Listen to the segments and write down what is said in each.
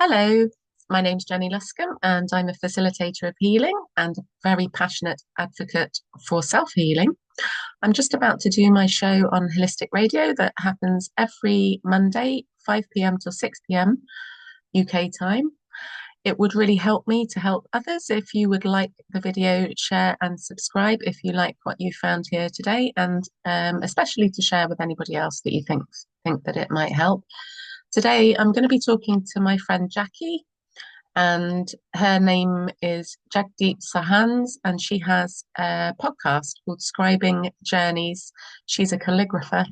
Hello, my name's Jenny Luscombe, and I'm a facilitator of healing and a very passionate advocate for self-healing. I'm just about to do my show on holistic radio that happens every Monday, 5 p.m. till 6 p.m. UK time. It would really help me to help others if you would like the video, share and subscribe if you like what you found here today, and especially to share with anybody else that you think that it might help. Today, I'm going to be talking to my friend Jackie, and her name is Jagdeep Sahans, and she has a podcast called Scribing Journeys. She's a calligrapher,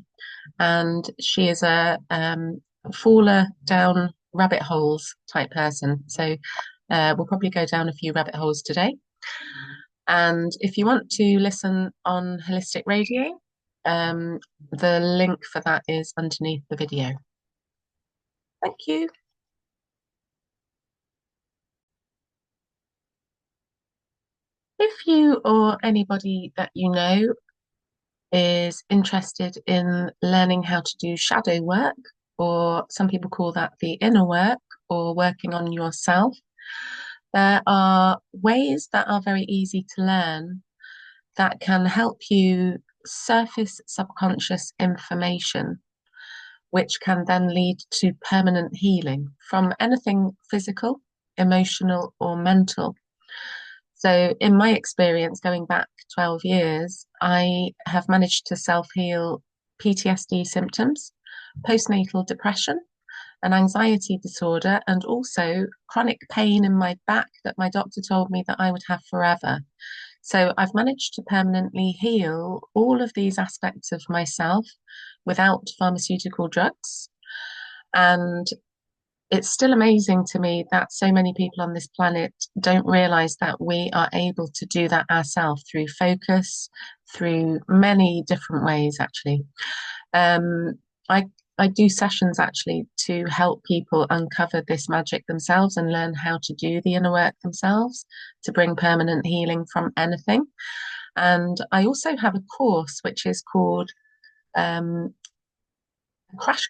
and she is a faller down rabbit holes type person. So we'll probably go down a few rabbit holes today. And if you want to listen on Holistic Radio, the link for that is underneath the video. Thank you. If you or anybody that you know is interested in learning how to do shadow work, or some people call that the inner work, or working on yourself, there are ways that are very easy to learn that can help you surface subconscious information, which can then lead to permanent healing from anything physical, emotional, or mental. So, in my experience, going back 12 years, I have managed to self-heal PTSD symptoms, postnatal depression, an anxiety disorder, and also chronic pain in my back that my doctor told me that I would have forever. So I've managed to permanently heal all of these aspects of myself without pharmaceutical drugs. And it's still amazing to me that so many people on this planet don't realize that we are able to do that ourselves through focus, through many different ways, actually. Um, I I do sessions actually to help people uncover this magic themselves and learn how to do the inner work themselves to bring permanent healing from anything. And I also have a course which is called Crash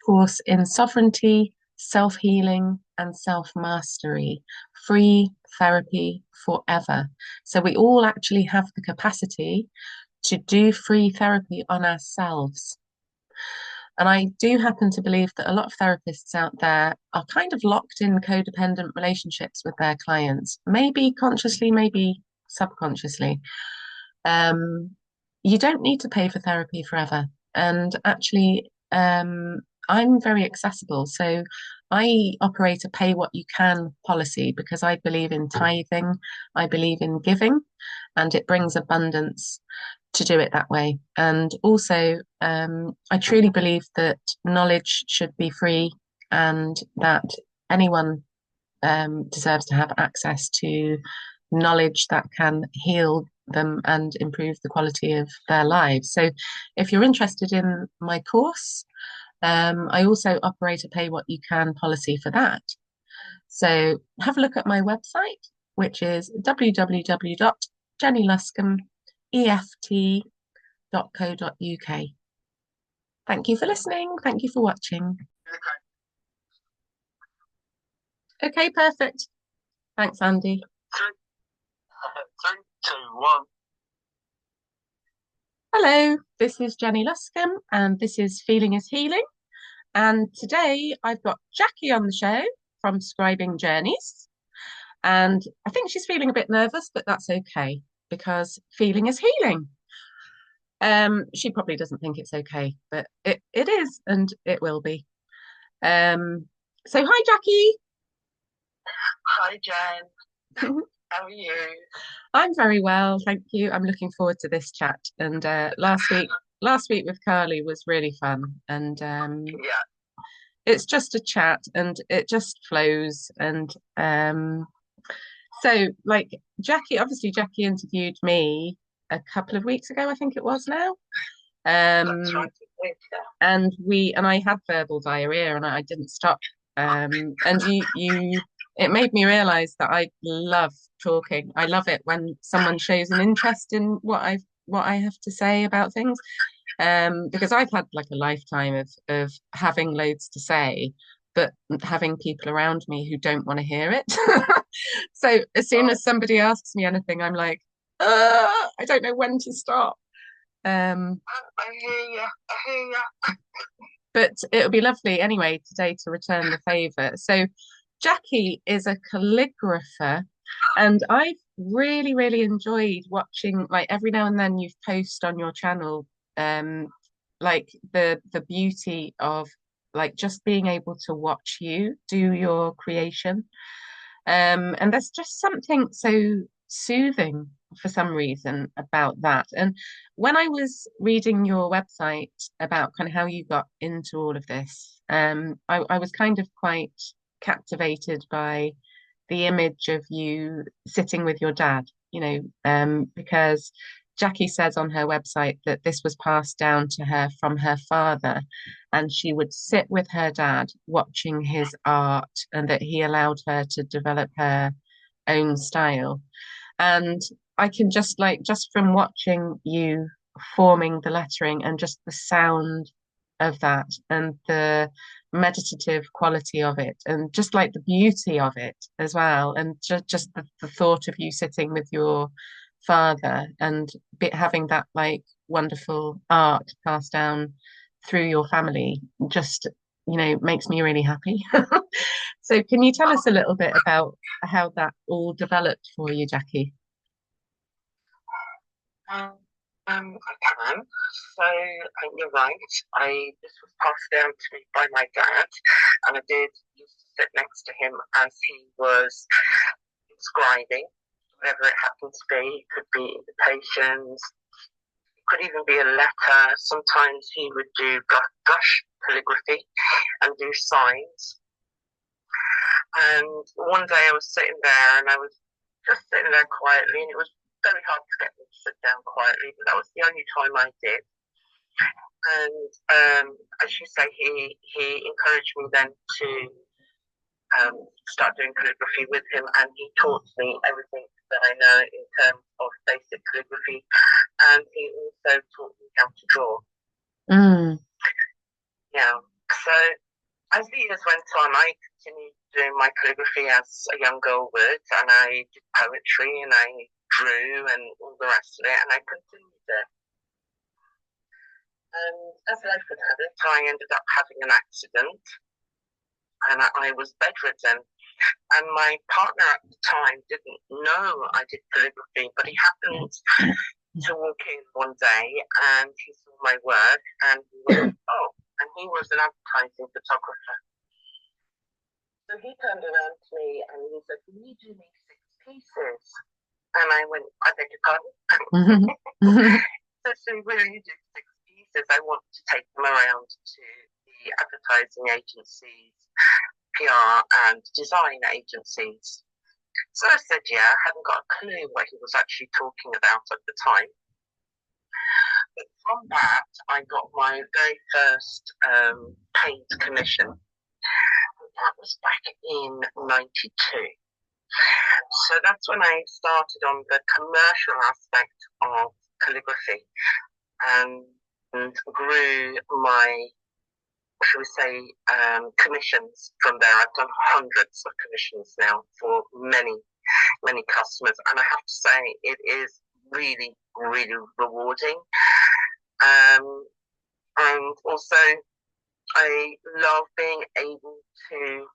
Course in Sovereignty, Self-Healing and Self-Mastery, free therapy forever. So we all actually have the capacity to do free therapy on ourselves. And I do happen to believe that a lot of therapists out there are kind of locked in codependent relationships with their clients, maybe consciously, maybe subconsciously. You don't need to pay for therapy forever. And actually, I'm very accessible. So I operate a pay what you can policy because I believe in tithing, I believe in giving, and it brings abundance to do it that way. And also, I truly believe that knowledge should be free and that anyone deserves to have access to knowledge that can heal them and improve the quality of their lives. So if you're interested in my course, I also operate a pay what you can policy for that. So have a look at my website, which is www.JennyLuscombeEFT.co.uk. Thank you for listening. Thank you for watching. Okay, perfect. Thanks, Andy. Three, two, one. Hello, this is Jenny Luscombe, and this is Feeling is Healing. And today I've got Jackie on the show from Scribing Journeys. And I think she's feeling a bit nervous, but that's okay because feeling is healing. She probably doesn't think it's okay, but it is, and it will be. So hi, Jackie. Hi, Jen. How are you? I'm very well, thank you. I'm looking forward to this chat. And last week with Carly was really fun, and Yeah. it's just a chat, and it just flows. And so, like obviously Jackie interviewed me a couple of weeks ago, I think it was now. That's right. And I had verbal diarrhea, and I didn't stop. And it made me realize that I love talking. I love it when someone shows an interest in what I have to say about things. Because I've had like a lifetime of having loads to say, but having people around me who don't want to hear it. So as soon as somebody asks me anything, I'm like, I don't know when to stop. Um, I hear you. I hear you. but it'll be lovely anyway today to return the favour. So Jackie is a calligrapher, and I've really, really enjoyed watching, like every now and then you've post on your channel, um, like the beauty of like just being able to watch you do your creation. And there's just something so soothing for some reason about that. And when I was reading your website about kind of how you got into all of this, I was kind of quite captivated by the image of you sitting with your dad, because Jackie says on her website that this was passed down to her from her father, and she would sit with her dad watching his art, and that he allowed her to develop her own style. And I can just from watching you forming the lettering and just the sound of that and the meditative quality of it and just like the beauty of it as well, and just the thought of you sitting with your father and having that like wonderful art passed down through your family just makes me really happy. So can you tell us a little bit about how that all developed for you, Jackie? Um, I can. So you're right. This was passed down to me by my dad, and I did used to sit next to him as he was inscribing, whatever it happened to be. It could be invitations, it could even be a letter. Sometimes he would do brush calligraphy and do signs. And one day I was sitting there and I was just sitting there quietly, and it was very hard to get me to sit down quietly, but that was the only time I did. And as you say, he encouraged me then to start doing calligraphy with him, and he taught me everything that I know in terms of basic calligraphy, and he also taught me how to draw. Mm. Yeah. So as the years went on, I continued doing my calligraphy as a young girl would, and I did poetry and I drew and all the rest of it, and I continued it. And as life would have it, I ended up having an accident, and I was bedridden. And my partner at the time didn't know I did calligraphy, but he happened to walk in one day and he saw my work, and he went, oh, and he was an advertising photographer. So he turned around to me and he said, "Can you do me 6 pieces?" And I went, "I beg your pardon?" So will you do 6 pieces? I want to take them around to the advertising agencies, PR and design agencies. So I said, yeah, I hadn't got a clue what he was actually talking about at the time. But from that, I got my very first paid commission. That was back in '92. So that's when I started on the commercial aspect of calligraphy and grew my, should we say, commissions from there. I've done hundreds of commissions now for many, many customers, and I have to say it is really, really rewarding. And also, I love being able to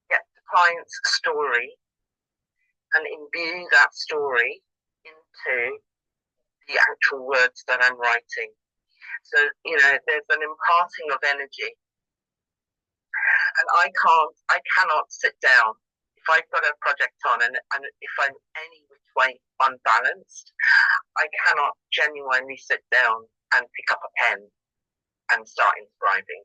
get the client's story and imbue that story into the actual words that I'm writing. So, there's an imparting of energy. And I cannot sit down. If I've got a project on and if I'm any which way unbalanced, I cannot genuinely sit down and pick up a pen and start inscribing.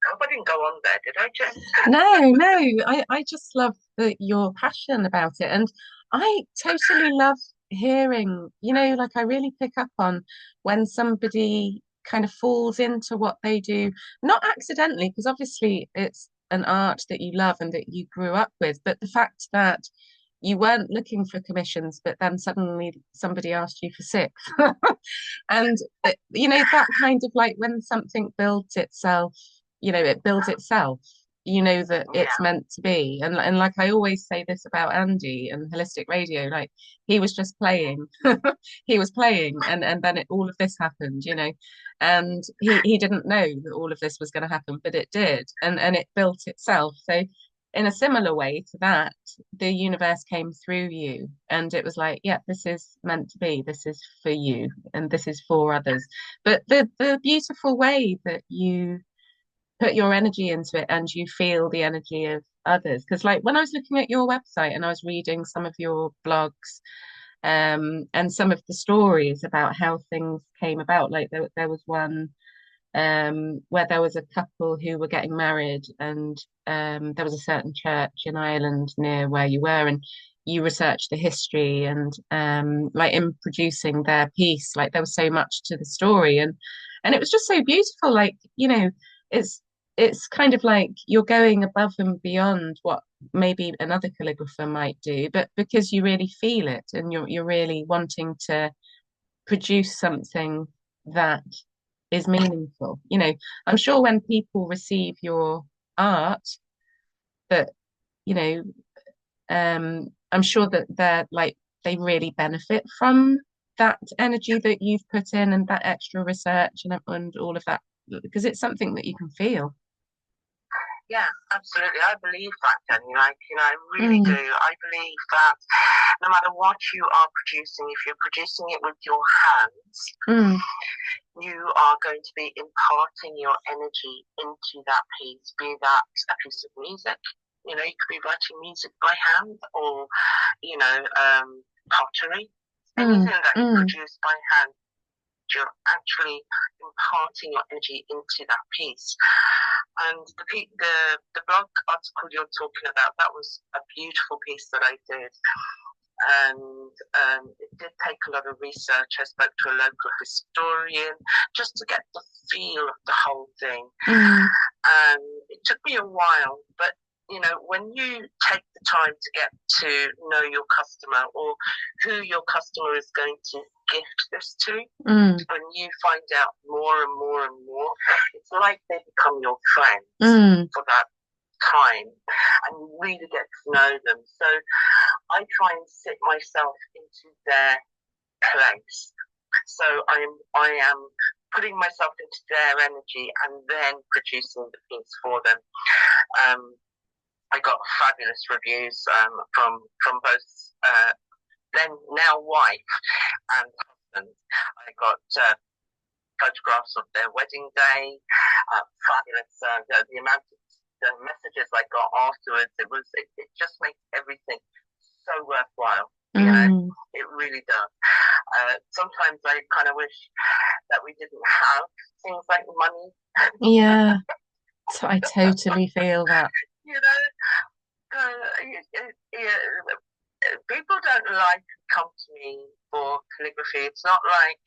I hope I didn't go on there, did I, Jen? No. I just love your passion about it. And I totally love hearing, like I really pick up on when somebody kind of falls into what they do, not accidentally, because obviously it's an art that you love and that you grew up with, but the fact that you weren't looking for commissions, but then suddenly somebody asked you for six. And, that kind of like when something builds itself, it builds itself. You know that it's Yeah. meant to be. And like I always say this about Andy and Holistic Radio, like he was just playing. He was playing and then all of this happened. And he didn't know that all of this was going to happen, but it did. And it built itself. So in a similar way to that, the universe came through you and it was like, yeah, this is meant to be. This is for you and this is for others. But the beautiful way that you put your energy into it and you feel the energy of others. Because like when I was looking at your website and I was reading some of your blogs, and some of the stories about how things came about, like there was one where there was a couple who were getting married, and there was a certain church in Ireland near where you were, and you researched the history, and like in producing their piece, like there was so much to the story, and it was just so beautiful. Like, it's it's kind of like you're going above and beyond what maybe another calligrapher might do, but because you really feel it and you're really wanting to produce something that is meaningful. I'm sure when people receive your art, that, you know, I'm sure that they're like they really benefit from that energy that you've put in and that extra research and all of that because it's something that you can feel. Yeah, absolutely. I believe that, Jenny. Like, I really do. Mm, I believe that no matter what you are producing, if you're producing it with your hands, mm, you are going to be imparting your energy into that piece, be that a piece of music. You could be writing music by hand or, pottery, mm, anything that you mm, produce by hand. You're actually imparting your energy into that piece. And the blog article you're talking about, that was a beautiful piece that I did. And it did take a lot of research. I spoke to a local historian just to get the feel of the whole thing. mm, And it took me a while, but when you take the time to get to know your customer or who your customer is going to gift this to, mm, when you find out more and more and more, it's like they become your friends mm, for that time and you really get to know them. So I try and sit myself into their place. So I am putting myself into their energy and then producing the piece for them. Um, I got fabulous reviews from both then now wife and husband. I got photographs of their wedding day. Fabulous. The amount of the messages I got afterwards, it just makes everything so worthwhile. mm. It really does. Sometimes I kind of wish that we didn't have things like money. Yeah, so I totally feel that. you know, people don't like to come to me for calligraphy. It's not like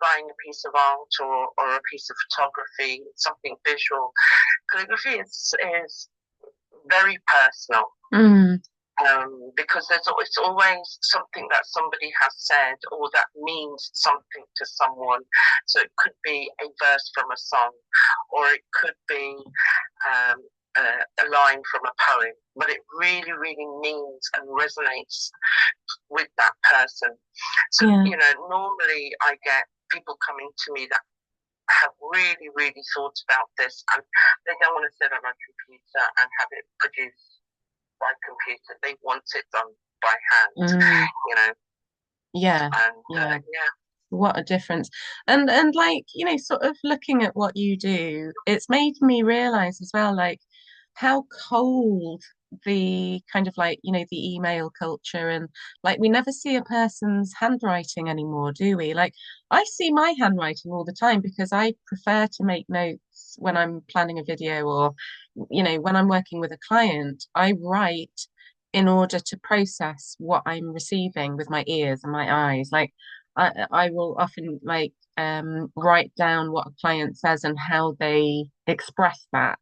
buying a piece of art or a piece of photography, something visual. Calligraphy is very personal. Mm, Because it's always something that somebody has said or that means something to someone. So it could be a verse from a song, or it could be a line from a poem, but it really, really means and resonates with that person. So, yeah. normally I get people coming to me that have really, really thought about this and they don't want to sit on a computer and have it produced by computer. They want it done by hand, Mm, yeah. and Yeah. yeah. What a difference. And like, sort of looking at what you do, it's made me realize as well, like how cold the kind of like, the email culture and like we never see a person's handwriting anymore, do we? Like I see my handwriting all the time because I prefer to make notes when I'm planning a video or, when I'm working with a client, I write in order to process what I'm receiving with my ears and my eyes. Like I will often like write down what a client says and how they express that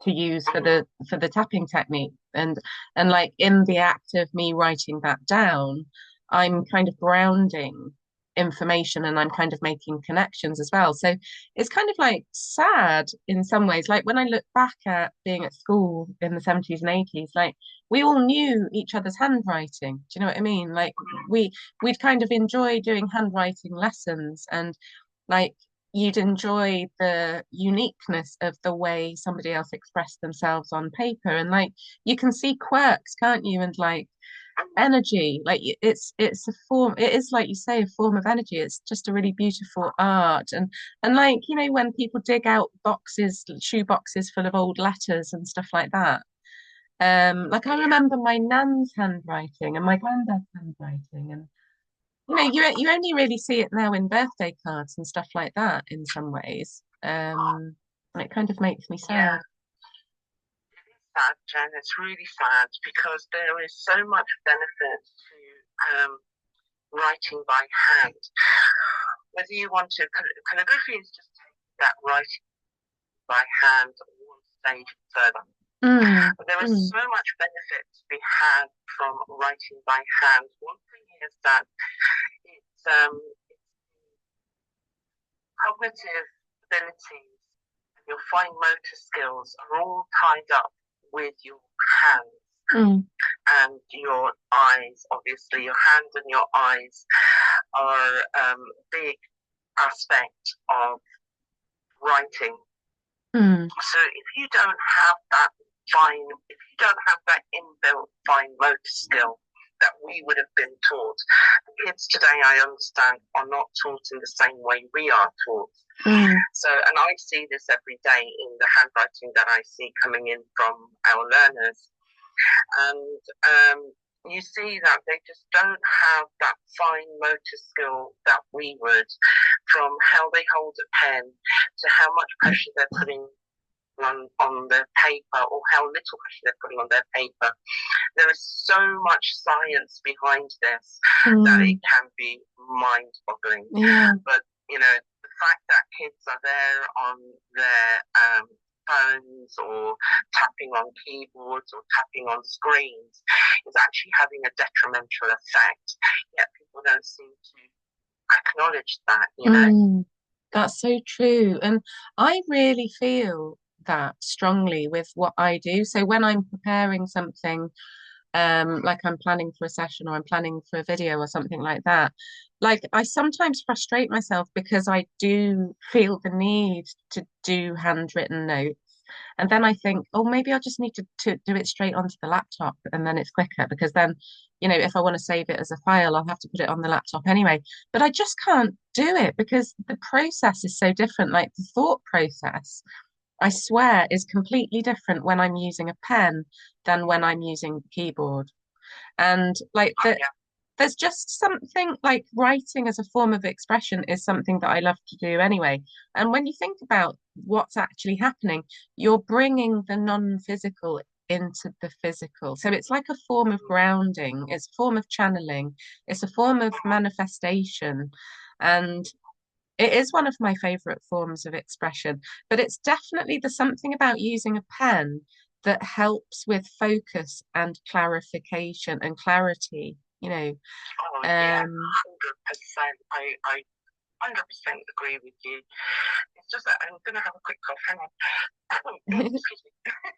to use for the tapping technique. And like in the act of me writing that down, I'm kind of grounding. information and I'm kind of making connections as well. So it's kind of like sad in some ways. Like when I look back at being at school in the 70s and 80s, like we all knew each other's handwriting. Do you know what I mean? Like we'd kind of enjoy doing handwriting lessons, and like you'd enjoy the uniqueness of the way somebody else expressed themselves on paper. And like you can see quirks, can't you? And like energy, like it's a form, it is like you say, a form of energy. It's just a really beautiful art. And like, you know, when people dig out boxes, shoe boxes full of old letters and stuff like that, like I remember my nan's handwriting and my granddad's handwriting, and you know, you only really see it now in birthday cards and stuff like that in some ways. It kind of makes me Yeah, sad. sad, Jen. It's really sad because there is so much benefit to writing by hand. Whether you want to, calligraphy is just taking that writing by hand one stage further. Mm, But there is mm, so much benefit to be had from writing by hand. One thing is that it's cognitive abilities and your fine motor skills are all tied up with your hands mm, and your eyes. Obviously, your hands and your eyes are a big aspect of writing. mm, So if you don't have that if you don't have that inbuilt fine motor skill that we would have been taught, the kids today, I understand, are not taught in the same way we are taught. mm, So, and I see this every day in the handwriting that I see coming in from our learners. And you see that they just don't have that fine motor skill that we would, from how they hold a pen to how much pressure they're putting on their paper, or how little pressure they're putting on their paper. There is so much science behind this that it can be mind-boggling. yeah. But you know, the fact that kids are there on their phones or tapping on keyboards or tapping on screens is actually having a detrimental effect. Yet people don't seem to acknowledge that, you know. That's so true. And I really feel that strongly with what I do. So when I'm preparing something, like I'm planning for a session or I'm planning for a video or something like that, like I sometimes frustrate myself because I do feel the need to do handwritten notes. And then I think, oh, maybe I just need to do it straight onto the laptop and then it's quicker because then, you know, if I want to save it as a file, I'll have to put it on the laptop anyway. But I just can't do it because the process is so different. Like the thought process, I swear, is completely different when I'm using a pen than when I'm using the keyboard. And like Oh, the yeah. there's just something like writing as a form of expression is something that I love to do anyway. And when you think about what's actually happening, you're bringing the non-physical into the physical. So it's like a form of grounding, it's a form of channeling, it's a form of manifestation. And it is one of my favorite forms of expression, but it's definitely there's something about using a pen that helps with focus and clarification and clarity, you know. Oh, yeah, Um, 100%. I 100% agree with you. It's just that I'm going to have a quick cough. Hang on. Excuse me.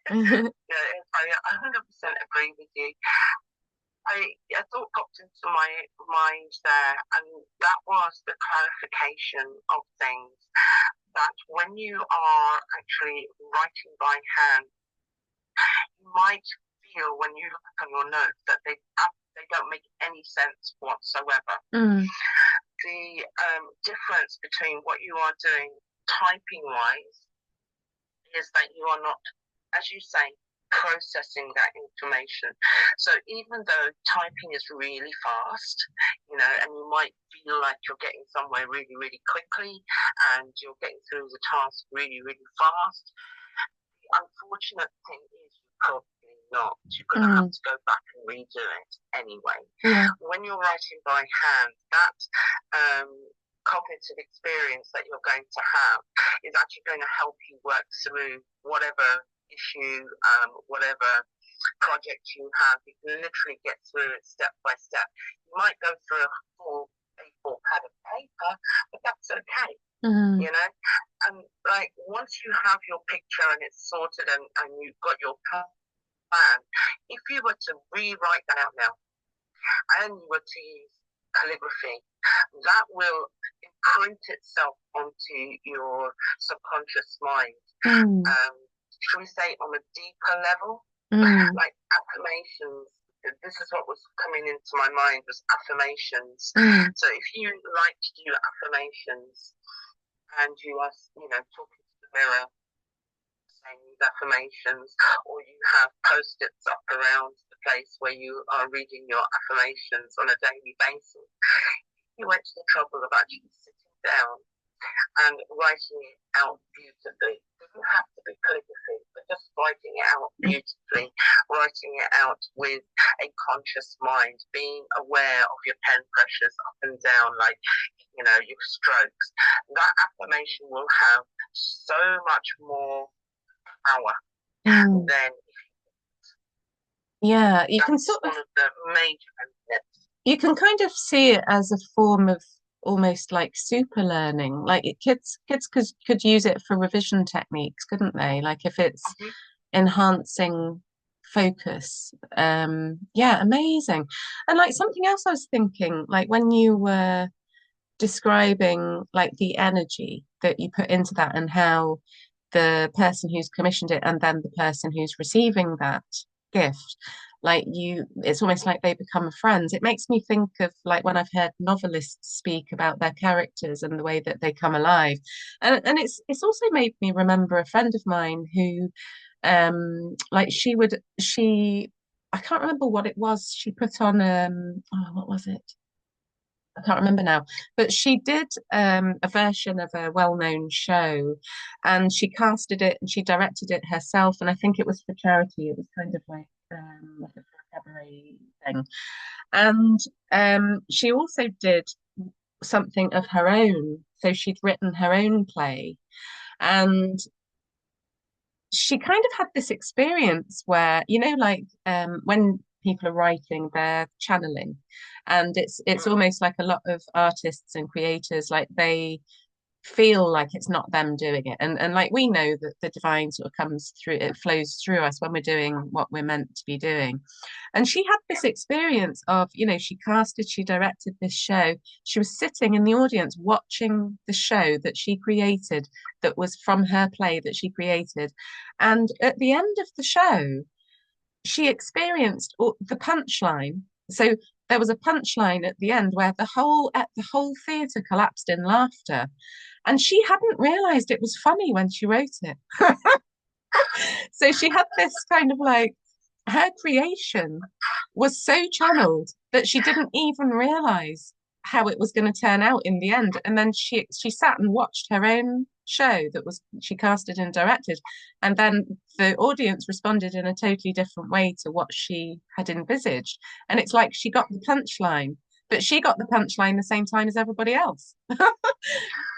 Yeah, I 100% agree with you. A thought popped into my mind there, and that was the clarification of things. That when you are actually writing by hand, you might feel when you look on your notes that they don't make any sense whatsoever. mm, The difference between what you are doing typing wise is that you are not, as you say, processing that information. So even though typing is really fast, you know, and you might feel like you're getting somewhere really, really quickly and you're getting through the task really, really fast, the unfortunate thing is you probably not. You're going to have to go back and redo it anyway. yeah, When you're writing by hand, that cognitive experience that you're going to have is actually going to help you work through whatever issue, whatever project you have. You can literally get through it step by step. You might go through a full A4 pad of paper, but that's okay, Mm, you know. And like once you have your picture and it's sorted and you've got your plan, if you were to rewrite that out now and you were to use calligraphy, that will imprint itself onto your subconscious mind. mm, Um, should we say on a deeper level, mm, like affirmations. This is what was coming into my mind was affirmations. mm, So if you like to do affirmations and you are, talking to the mirror, saying these affirmations, or you have post-its up around the place where you are reading your affirmations on a daily basis, you went to the trouble of actually sitting down and writing it out beautifully. It doesn't have to be calligraphy, but just writing it out beautifully, writing it out with a conscious mind, being aware of your pen pressures up and down, like, your strokes. That affirmation will have so much more power mm. than Yeah, that's one of the major benefits. you can kind of see it as a form of almost like super learning. Like kids could use it for revision techniques, couldn't they? Like if it's Mm-hmm. enhancing focus. Yeah, amazing. And like something else I was thinking, like when you were describing like the energy that you put into that and how the person who's commissioned it and then the person who's receiving that gift, like it's almost like they become friends. It makes me think of like when I've heard novelists speak about their characters and the way that they come alive. And it's also made me remember a friend of mine who like she I can't remember what it was she put on oh what was it, I can't remember now, but she did a version of a well-known show, and she casted it and she directed it herself. And I think it was for charity. It was kind of like a cabaret thing. And she also did something of her own. So she'd written her own play, and she kind of had this experience where, like when people are writing, they're channeling, and it's Mm. almost like a lot of artists and creators, like they feel like it's not them doing it. And like we know that the divine sort of comes through, it flows through us when we're doing what we're meant to be doing. And she had this experience of, she casted, she directed this show. She was sitting in the audience watching the show that she created, that was from her play that she created. And at the end of the show, she experienced the punchline. So there was a punchline at the end where the whole theatre collapsed in laughter, and she hadn't realized it was funny when she wrote it. So she had this kind of like, her creation was so channeled that she didn't even realize how it was going to turn out in the end. And then she sat and watched her own show that was she casted and directed, and then the audience responded in a totally different way to what she had envisaged. And it's like she got the punchline, but she got the punchline the same time as everybody else.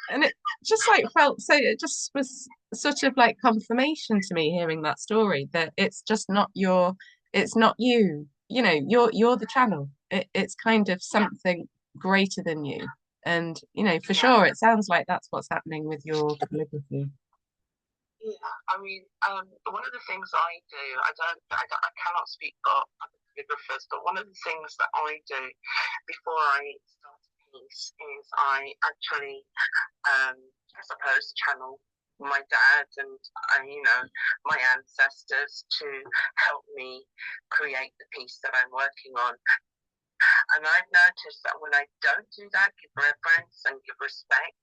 And it just like felt so, it just was sort of like confirmation to me hearing that story, that it's just not it's not you, you're the channel. It's kind of Yeah, something greater than you. And for yeah, sure it sounds like that's what's happening with your calligraphy. yeah. I mean, one of the things I do, I cannot speak for other calligraphers, but one of the things that I do before I start a piece is I actually, I suppose, channel my dad and my ancestors to help me create the piece that I'm working on. And I've noticed that when I don't do that, give reverence and give respect,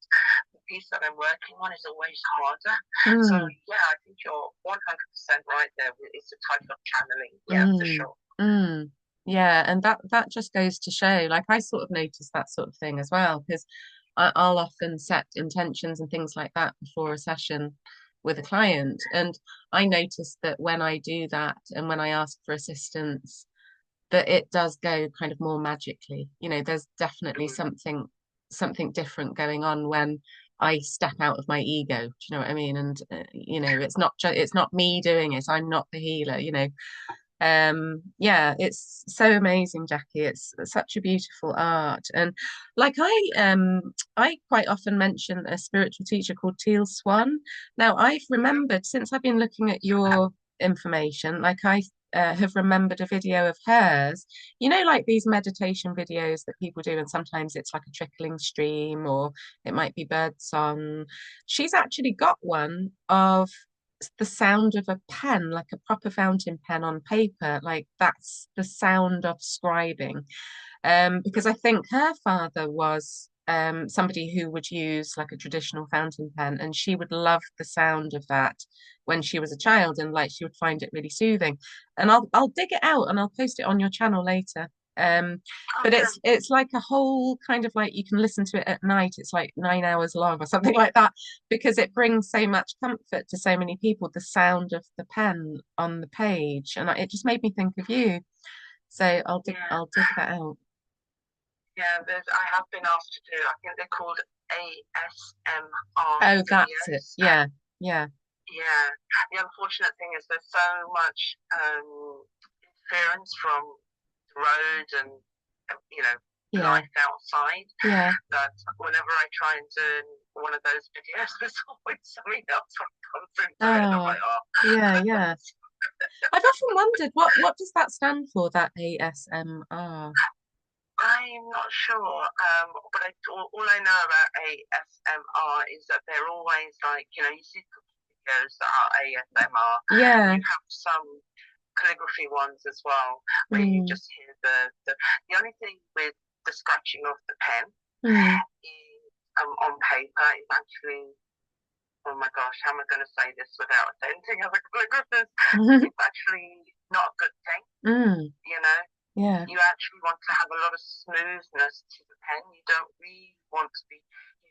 the piece that I'm working on is always harder. So Mm, yeah, I think you're 100% right there. It's a type of channeling, yeah, for mm, sure. mm. Yeah, and that just goes to show, like I sort of notice that sort of thing as well, because I'll often set intentions and things like that before a session with a client. And I notice that when I do that and when I ask for assistance, that it does go kind of more magically. There's definitely Mm. something different going on when I step out of my ego. Do you know what I mean? And it's not me doing it. I'm not the healer. Yeah, it's so amazing, Jackie. It's such a beautiful art. And like I quite often mention a spiritual teacher called Teal Swan. Now I've remembered since I've been looking at your information, like I have remembered a video of hers, like these meditation videos that people do, and sometimes it's like a trickling stream or it might be bird song. She's actually got one of the sound of a pen, like a proper fountain pen on paper, like that's the sound of scribing. Because I think her father was somebody who would use like a traditional fountain pen, and she would love the sound of that when she was a child, and like she would find it really soothing. And I'll dig it out and I'll post it on your channel later. Um, but Okay. it's like a whole kind of like you can listen to it at night. It's like 9 hours long or something like that because it brings so much comfort to so many people, the sound of the pen on the page. And it just made me think of you. So Yeah. I'll dig that out. Yeah, I have been asked to do, I think they're called ASMR Oh, that's it. videos. Yeah, yeah, Yeah. The unfortunate thing is there's so much interference from the road and, you know, yeah, life outside yeah. that whenever I try and do one of those videos, there's always something else that comes into it. And I'm Oh, like, oh. yeah, yeah. I've often wondered what does that stand for, that ASMR? I'm not sure, but all I know about ASMR is that they're always like, you see videos that are ASMR. Yeah. You have some calligraphy ones as well, where you Mm, just hear the only thing with the scratching of the pen mm. is on paper is actually, oh my gosh, how am I going to say this without offending other calligraphers? It's actually not a good thing, Mm, you know. yeah, You actually want to have a lot of smoothness to the pen. You don't really want to be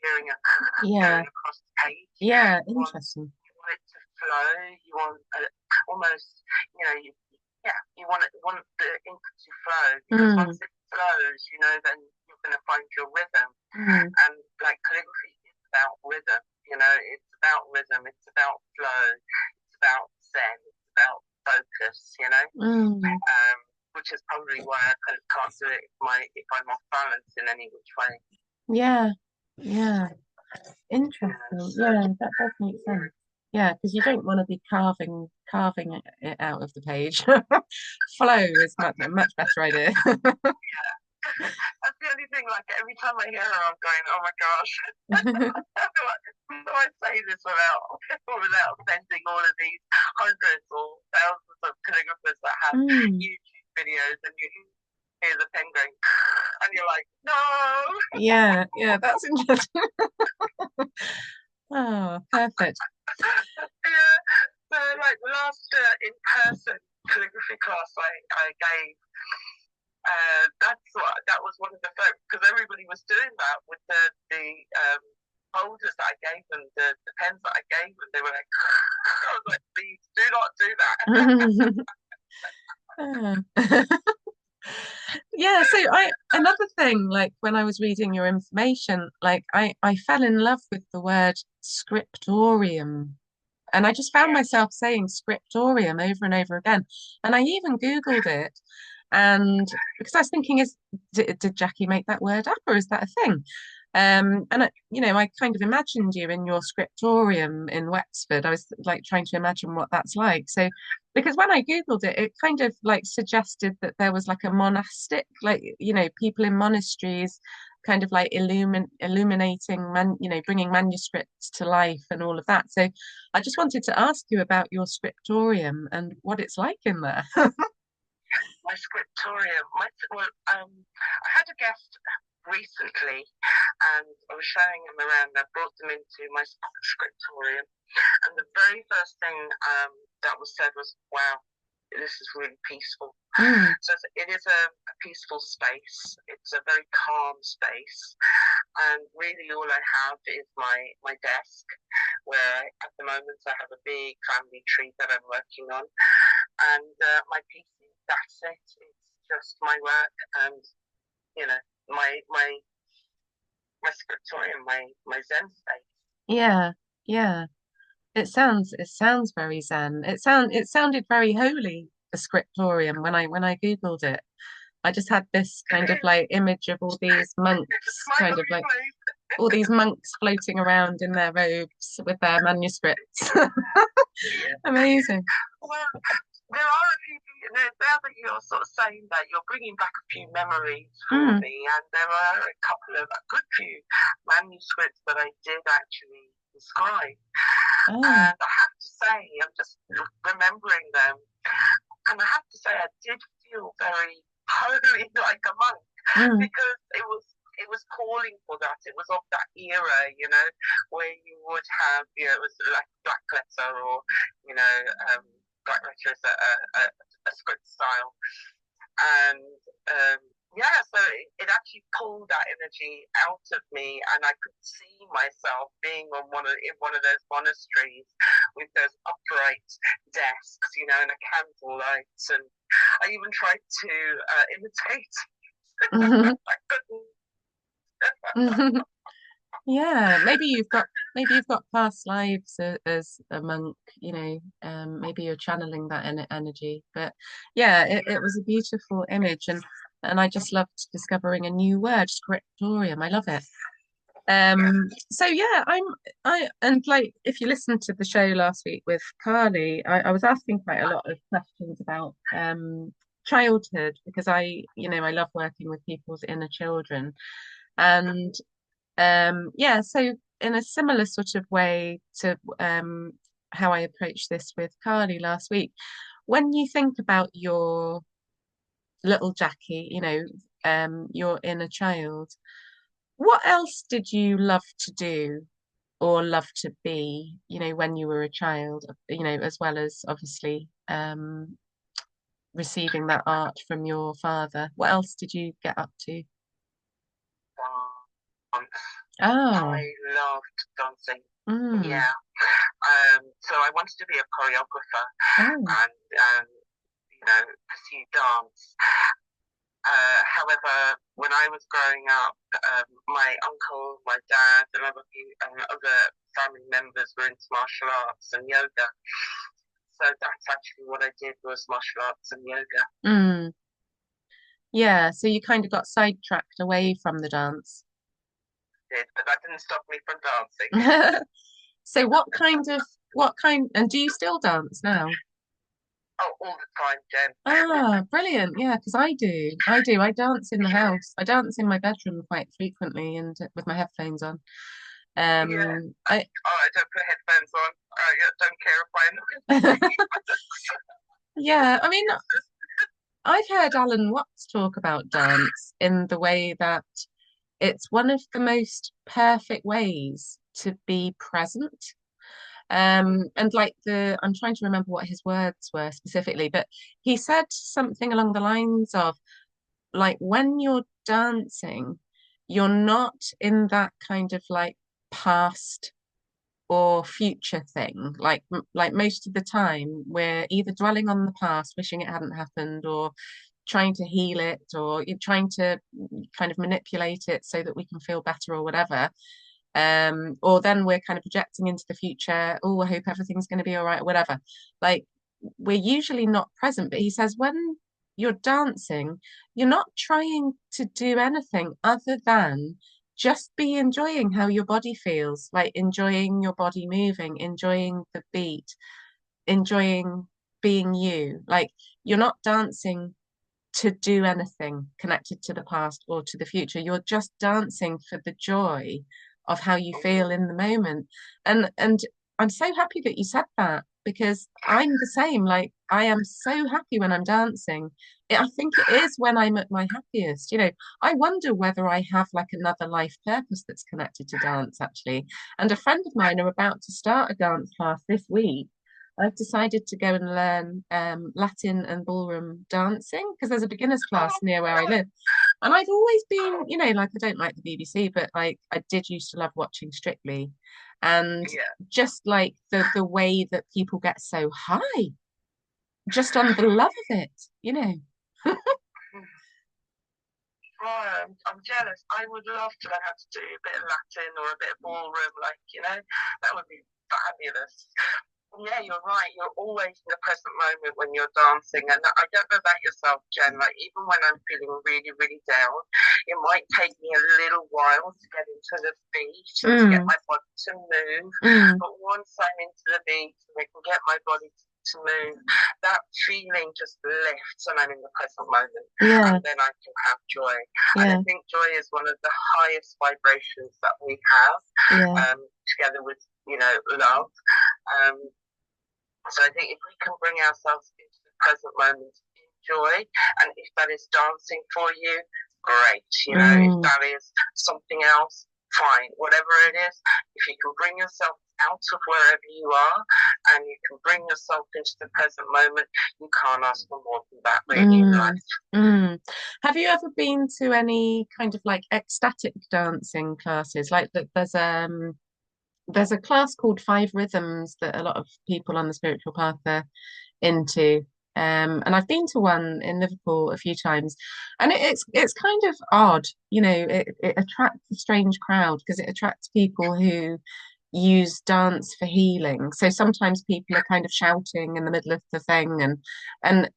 hearing a yeah, going across the page. yeah. Want Interesting. you want it to flow. You want almost yeah, you want the ink to flow, because Mm, once it flows, then you're going to find your rhythm. mm, And like calligraphy is about rhythm. It's about rhythm. It's about flow. It's about zen. It's about focus. mm. Which is probably why I kind of can't do it if I'm off balance in any which way. Yeah, yeah. Interesting. So Yeah, that does make sense. Yeah, because you don't want to be carving it out of the page. Flow is a much better idea. that's the only thing. Like every time I hear her, I'm going, "Oh my gosh!" How do I say this without sending all of these hundreds or thousands of calligraphers that have Mm, YouTube videos, and you hear the pen going, and you're like, "No!" yeah, yeah, that's interesting. Oh, perfect. Yeah. So like the last in-person calligraphy class I gave, that was one of the first, because everybody was doing that with the holders that I gave them, the pens that I gave them. They were like, I was like, please do not do that. Ah. Yeah, so I another thing, like when I was reading your information, like I fell in love with the word scriptorium. And I just found Yeah. myself saying scriptorium over and over again. And I even Googled it. And because I was thinking, did Jackie make that word up or is that a thing? I kind of imagined you in your scriptorium in Wexford. I was like trying to imagine what that's like. So, because when I Googled it, it kind of like suggested that there was like a monastic, like, people in monasteries kind of like illuminating bringing manuscripts to life and all of that. So I just wanted to ask you about your scriptorium and what it's like in there. My scriptorium. I had a guest recently, and I was showing him around. I brought them into my scriptorium, and the very first thing that was said was, "Wow, this is really peaceful." Mm, So it is a peaceful space. It's a very calm space, and really all I have is my desk, where at the moment I have a big family tree that I'm working on, and my PC. That's it. It's just my work and you know my scriptorium, my Zen space. yeah, yeah. It sounds very zen. It sounded very holy a scriptorium. When I Googled it, I just had this kind of like image of all these monks, kind of like all these monks floating around in their robes with their manuscripts. Amazing. Well, there are a few, now that you're sort of saying that, you're bringing back a few memories for me, and there are a good few manuscripts that I did actually describe. And I have to say, I'm just remembering them, and I have to say, I did feel very holy, like a monk, because it was calling for that. It was of that era, where you would have, it was like black letter, or black letter is a script style, and so it actually pulled that energy out of me, and I could see myself being in one of those monasteries with those upright desks, and a candle light, and I even tried to imitate. I couldn't. Yeah, maybe you've got past lives as a monk, maybe you're channeling that energy. But yeah, it was a beautiful image, and I just loved discovering a new word, scriptorium. I love it. So yeah, and like if you listened to the show last week with Carly, I was asking quite a lot of questions about childhood, because I love working with people's inner children. And so in a similar sort of way to how I approached this with Carly last week, when you think about your little Jackie, your inner child, what else did you love to do or love to be, when you were a child, as well as obviously receiving that art from your father? What else did you get up to? I loved dancing. Yeah. So I wanted to be a choreographer and pursue dance. However, when I was growing up, my uncle, my dad, and other family members were into martial arts and yoga. So that's actually what I did, was martial arts and yoga. Yeah, so you kind of got sidetracked away from the dance. But that didn't stop me from dancing. So and do you still dance now? Oh, all the time, Jen. Brilliant. Yeah, because I do. I dance in the house. I dance in my bedroom quite frequently and with my headphones on. I don't put headphones on. I don't care if I Yeah, I mean, I've heard Alan Watts talk about dance in the way that it's one of the most perfect ways to be present. And like I'm trying to remember what his words were specifically, but he said something along the lines of, like, when you're dancing, you're not in that kind of like past or future thing. Like most of the time, we're either dwelling on the past, wishing it hadn't happened, or trying to heal it, or you're trying to kind of manipulate it so that we can feel better or whatever. Or then we're kind of projecting into the future. Oh, I hope everything's going to be all right, whatever. Like, we're usually not present. But he says when you're dancing, you're not trying to do anything other than just be enjoying how your body feels, like enjoying your body moving, enjoying the beat, enjoying being you. Like, you're not dancing to do anything connected to the past or to the future. You're just dancing for the joy of how you feel in the moment. And I'm so happy that you said that, because I'm the same. Like, I am so happy when I'm dancing. I think it is when I'm at my happiest. I wonder whether I have like another life purpose that's connected to dance, actually. And a friend of mine are about to start a dance class this week. I've decided to go and learn Latin and ballroom dancing, because there's a beginner's class near where I live. And I've always been, like, I don't like the BBC, but like I did used to love watching Strictly. And just like the way that people get so high just on the love of it. Oh, I'm jealous. I would love to learn how to do a bit of Latin or a bit of ballroom, that would be fabulous. Yeah, you're right. You're always in the present moment when you're dancing. And I don't know about yourself, Jen. Like, even when I'm feeling really, really down, it might take me a little while to get into the beat and to get Mm, my body to move. mm, But once I'm into the beat and I can get my body to move, that feeling just lifts and I'm in the present moment. yeah, And then I can have joy. And I yeah, think joy is one of the highest vibrations that we have, yeah. together with, love. Um, so I think if we can bring ourselves into the present moment, enjoy, and if that is dancing for you, great. If Mm, that is something else, fine. Whatever it is, if you can bring yourself out of wherever you are and you can bring yourself into the present moment, you can't ask for more than that really in mm, life. mm. Have you ever been to any kind of like ecstatic dancing classes? Like there's a class called Five Rhythms that a lot of people on the spiritual path are into. And I've been to one in Liverpool a few times, and it's kind of odd, it attracts a strange crowd because it attracts people who use dance for healing. So sometimes people are kind of shouting in the middle of the thing, and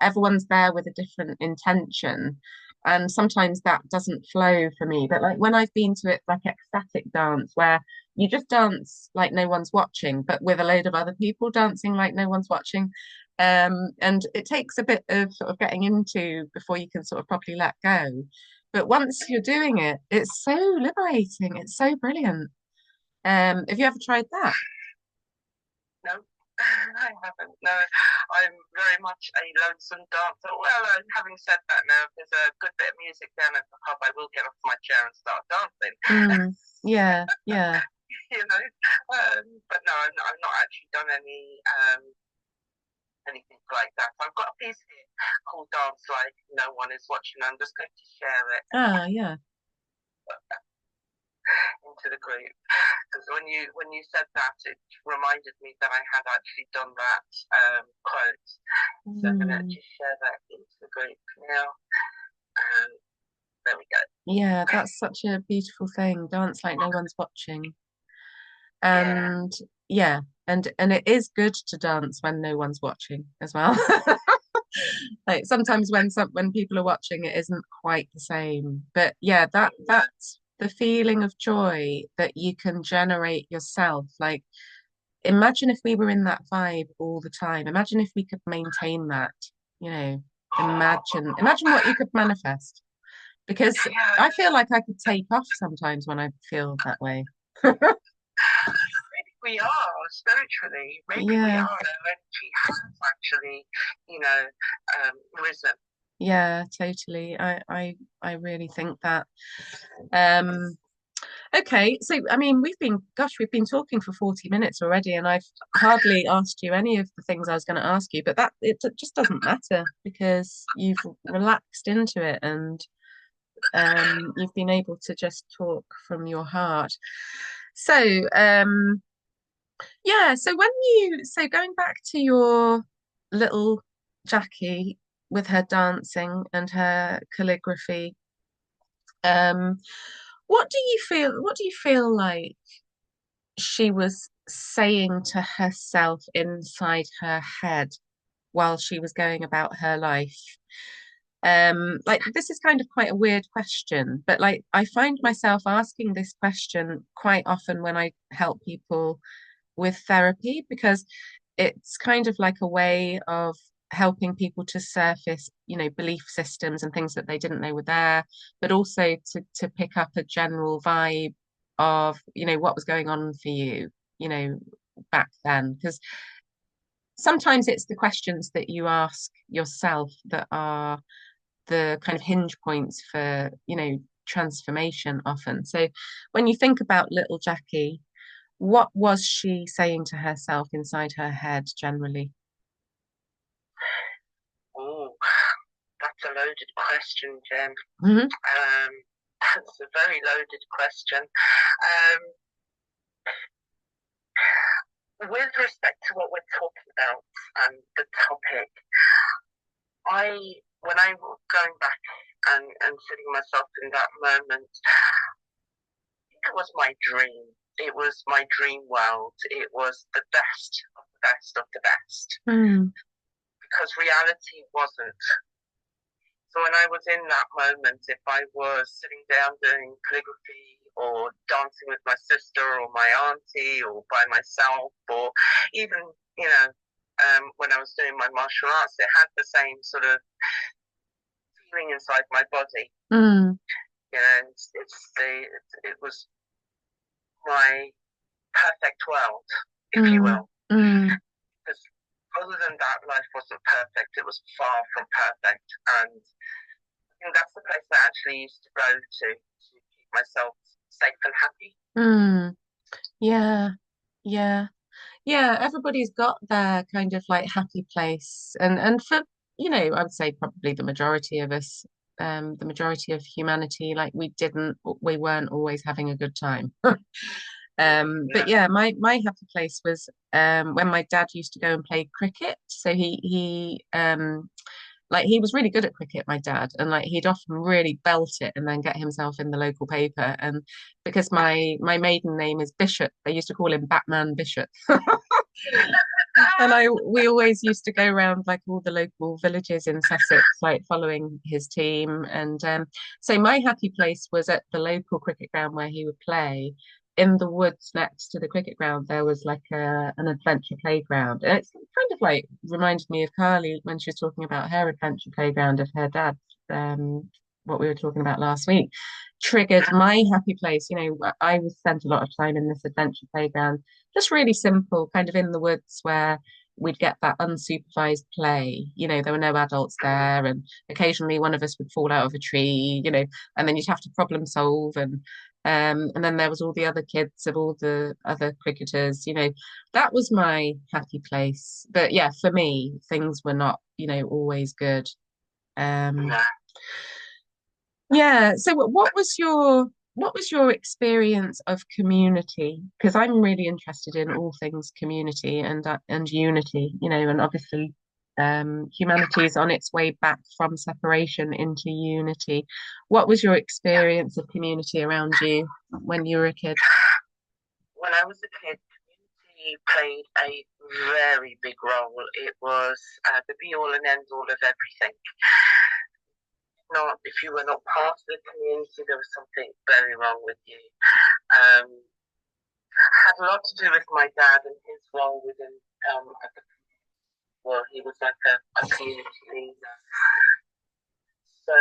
everyone's there with a different intention. And sometimes that doesn't flow for me. But like when I've been to it, like ecstatic dance, where you just dance like no one's watching, but with a load of other people dancing like no one's watching. And it takes a bit of sort of getting into before you can sort of properly let go. But once you're doing it, it's so liberating. It's so brilliant. Have you ever tried that? No, I haven't. No, I'm very much a lonesome dancer. Well, having said that, now if there's a good bit of music down at the pub, I will get off my chair and start dancing. Mm, yeah, yeah. But no, I've not actually done anything like that. I've got a piece here called "Dance Like No One Is Watching." I'm just going to share it Ah, yeah. into the group because when you said that, it reminded me that I had actually done that quote. So I'm going to Mm, just share that into the group now. And there we go. yeah, that's such a beautiful thing. Dance like no one's watching. Yeah. And yeah, and it is good to dance when no one's watching as well. Like sometimes when people are watching, it isn't quite the same. But yeah, that's the feeling of joy that you can generate yourself. Like imagine if we were in that vibe all the time. Imagine if we could maintain that, you know. Imagine what you could manifest. Because Yeah, I feel like I could take off sometimes when I feel that way. maybe we are spiritually. Maybe we Yeah, are. Our energy has actually, risen. yeah, totally. I really think that. Um, okay, so I mean, we've been talking for 40 minutes already, and I've hardly asked you any of the things I was going to ask you, but just doesn't matter because you've relaxed into it and you've been able to just talk from your heart. So, yeah, so going back to your little Jackie with her dancing and her calligraphy, um, what do you feel like she was saying to herself inside her head while she was going about her life? Like this is kind of quite a weird question, but like I find myself asking this question quite often when I help people with therapy because it's kind of like a way of helping people to surface, belief systems and things that they didn't know were there, but also to pick up a general vibe of, what was going on for you, you know, back then. Because sometimes it's the questions that you ask yourself that are the kind of hinge points for, transformation often. So when you think about little Jackie, what was she saying to herself inside her head generally? Oh, that's a loaded question, Jen. Hmm. Um, that's a very loaded question. With respect to what we're talking about and the topic, when I was going back and sitting myself in that moment, it was my dream. It was my dream world. It was the best of the best of the best. Mm. Because reality wasn't. So when I was in that moment, if I was sitting down doing calligraphy or dancing with my sister or my auntie or by myself, or even, you know, when I was doing my martial arts, it had the same sort of feeling inside my body. Mm. You know, it was my perfect world, if you will. Mm. Because other than that, life wasn't perfect. It was far from perfect. And I think that's the place I actually used to go to keep myself safe and happy. Mm. Yeah, yeah. Yeah, everybody's got their kind of like happy place. And for, I would say probably the majority of us, the majority of humanity, like we weren't always having a good time. But Yeah. yeah, my happy place was when my dad used to go and play cricket. So he was really good at cricket, my dad, and like he'd often really belt it and then get himself in the local paper. And because my maiden name is Bishop, they used to call him Batman Bishop. And we always used to go around like all the local villages in Sussex, like following his team. And so my happy place was at the local cricket ground where he would play. In the woods next to the cricket ground, there was like an adventure playground. And it's kind of like reminded me of Carly when she was talking about her adventure playground of her dad, what we were talking about last week. Triggered my happy place. I was spent a lot of time in this adventure playground, just really simple, kind of in the woods where we'd get that unsupervised play. There were no adults there, and occasionally one of us would fall out of a tree, and then you'd have to problem solve, and then there was all the other kids of all the other cricketers. That was my happy place. But yeah, for me, things were not, always good. Um, Yeah. yeah. So what was your experience of community? Because I'm really interested in all things community and unity, and obviously humanity is on its way back from separation into unity. What was your experience of community around you when you were a kid? When I was a kid, community played a very big role. It was the be all and end all of everything. Not if you were not part of the community, there was something very wrong with you. Um, had a lot to do with my dad and his role within well, he was like a community leader. So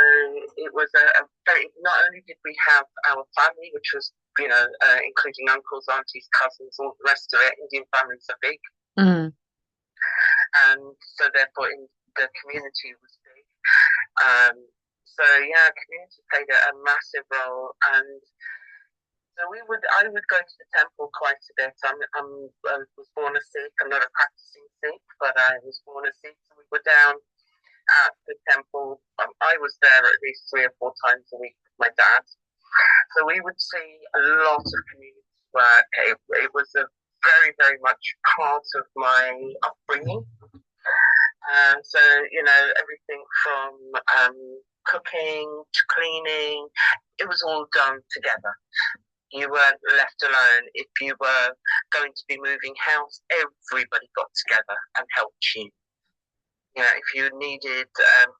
it was a very, not only did we have our family, which was, including uncles, aunties, cousins, all the rest of it. Indian families are big. Mm. And so therefore the community was big. So yeah, community played a massive role. And so I would go to the temple quite a bit. I was born a Sikh. I'm not a practicing Sikh, but I was born a Sikh. So we were down at the temple. I was there at least 3 or 4 times a week with my dad. So we would see a lot of community work. It was a very, very much part of my upbringing. So, everything from cooking to cleaning, it was all done together. You weren't left alone. If you were going to be moving house, everybody got together and helped you. If you needed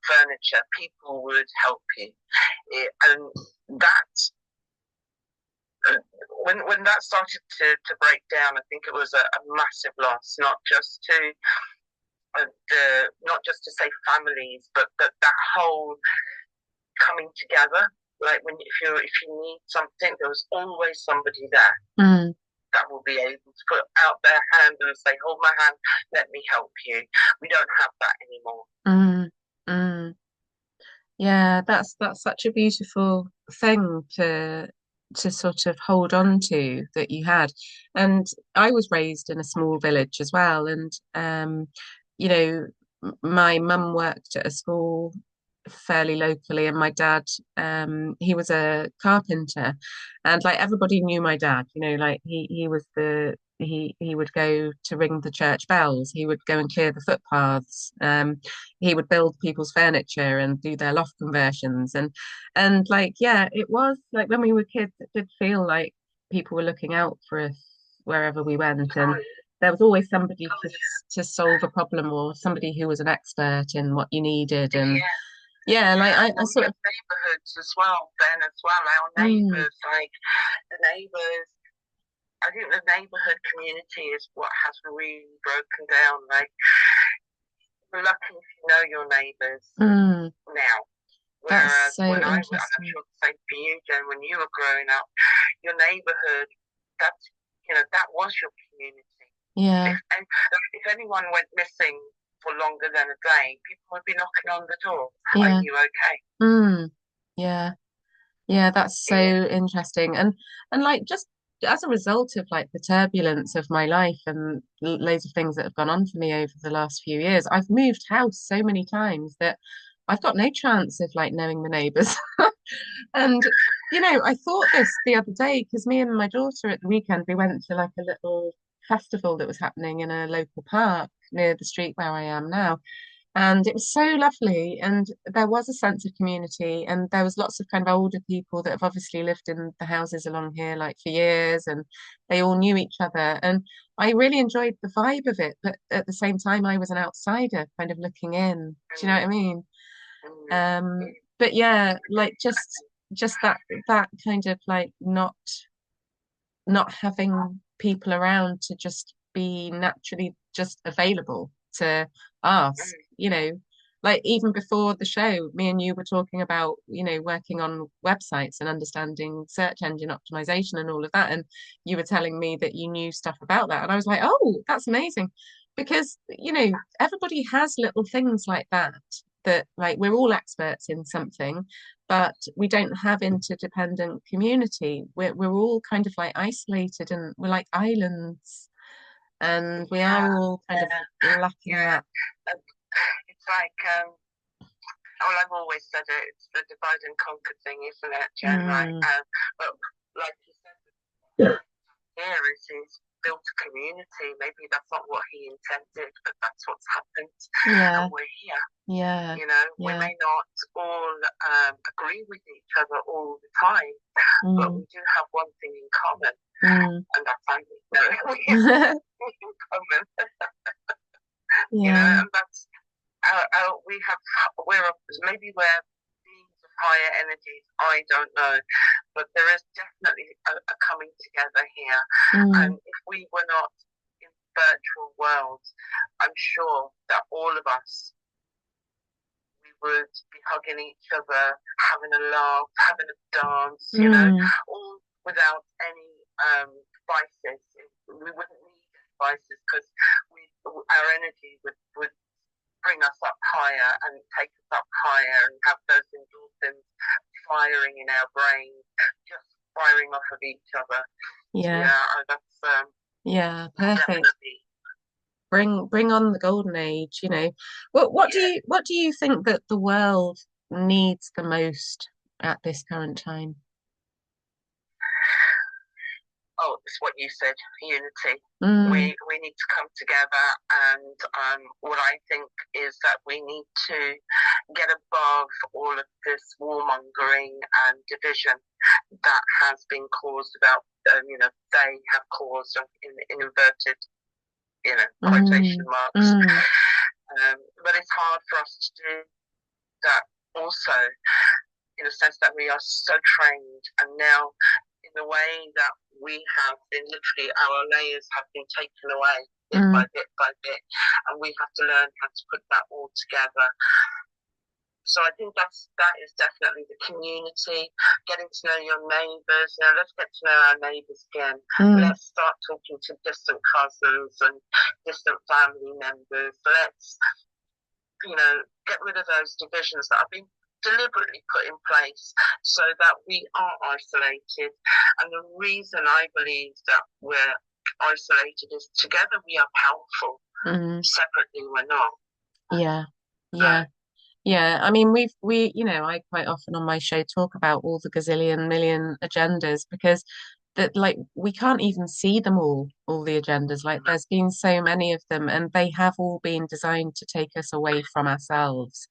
furniture, people would help you. And that, when that started to break down, I think it was a massive loss, not just to say families, but that whole coming together. Like if you need something, there was always somebody there. Mm. That will be able to put out their hand and say, "Hold my hand, let me help you." We don't have that anymore. Mm. Mm. Yeah, that's such a beautiful thing to sort of hold on to that you had. And I was raised in a small village as well, and you know, my mum worked at a school fairly locally, and my dad, he was a carpenter, and like everybody knew my dad. Like he was he would go to ring the church bells. He would go and clear the footpaths. He would build people's furniture and do their loft conversions. And like, yeah, it was like when we were kids, it did feel like people were looking out for us wherever we went, and Oh, there was always somebody oh to solve a problem or somebody who was an expert in what you needed. And yeah, yeah, like yeah. I Well, we sort of have neighbourhoods as well, then as well. Our mm, neighbours, like the neighbours. I think the neighbourhood community is what has really broken down. Like, we're lucky if you know your neighbours mm, now. that's Whereas so when and I'm interesting. sure the same for you, Jen, when you were growing up, your neighbourhood, that's, that was your community. Yeah, And if anyone went missing for longer than a day, people would be knocking on the door. Are yeah, you okay? mm, yeah. Yeah, that's so Yeah. interesting. And like just as a result of like the turbulence of my life and loads of things that have gone on for me over the last few years, I've moved house so many times that I've got no chance of like knowing the neighbours. And I thought this the other day because me and my daughter at the weekend we went to like a little festival that was happening in a local park near the street where I am now. And it was so lovely. And there was a sense of community. And there was lots of kind of older people that have obviously lived in the houses along here like for years and they all knew each other. And I really enjoyed the vibe of it. But at the same time, I was an outsider kind of looking in. Do you know what I mean? Mm, But yeah, like just that kind of like not having people around to just be naturally just available to ask, like even before the show, me and you were talking about, working on websites and understanding search engine optimization and all of that. And you were telling me that you knew stuff about that. And I was like, oh, that's amazing. Because, everybody has little things like that like we're all experts in something but we don't have interdependent community. We're all kind of like isolated and we're like islands, and we yeah, are all kind of lacking yeah. that. It's like, well, I've always said it, it's the divide and conquer thing, isn't it, Jen? Like, Mm, but like you said, here is built a community. Maybe that's not what he intended, but that's what's happened, and yeah, we're here. yeah, We yeah. may not all agree with each other all the time, but Mm, we do have one thing in common, mm. and that's how we have one thing in common. Yeah. And that's we're maybe we're beings of higher energies. I don't know, but there is definitely a coming together here. And Mm, if we were not in virtual worlds, I'm sure that all of us we would be hugging each other, having a laugh, having a dance, mm. all without any vices. We wouldn't need vices because our energy would bring us up higher and take us up higher and have those endorphins firing in our brains, just firing off of each other. Yeah, Yeah, that's yeah, perfect. definitely. Bring on the golden age, What do Yeah. you think that the world needs the most at this current time? Oh, it's what you said, unity. Mm, We need to come together, and what I think is that we need to get above all of this warmongering and division that has been caused about, they have caused in inverted, quotation mm, marks. mm, But it's hard for us to do that also in the sense that we are so trained, and now in the way that we have been literally our layers have been taken away bit by mm, bit by bit, and we have to learn how to put that all together. So I think that is definitely the community, getting to know your neighbours. Let's get to know our neighbours again. mm, Let's start talking to distant cousins and distant family members. Let's, get rid of those divisions that have been deliberately put in place so that we are isolated. And the reason I believe that we're isolated is together we are powerful, mm. separately we're not. Yeah, Uh, yeah, yeah. I mean, I quite often on my show talk about all the gazillion million agendas because that like we can't even see them all the agendas. Like there's been so many of them and they have all been designed to take us away from ourselves.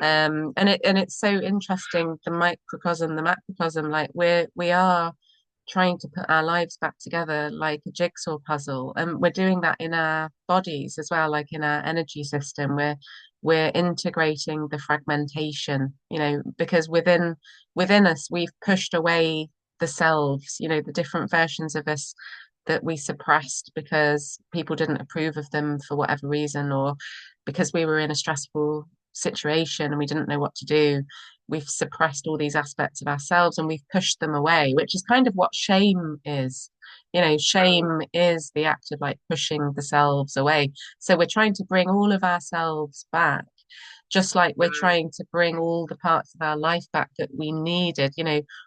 And it's so interesting, the microcosm, the macrocosm, like we are trying to put our lives back together like a jigsaw puzzle. And we're doing that in our bodies as well, like in our energy system. We're integrating the fragmentation, because within us we've pushed away the selves, the different versions of us that we suppressed because people didn't approve of them for whatever reason, or because we were in a stressful situation and we didn't know what to do. We've suppressed all these aspects of ourselves and we've pushed them away, which is kind of what shame is. Shame is the act of like pushing the selves away. So we're trying to bring all of ourselves back, just like we're trying to bring all the parts of our life back that we needed,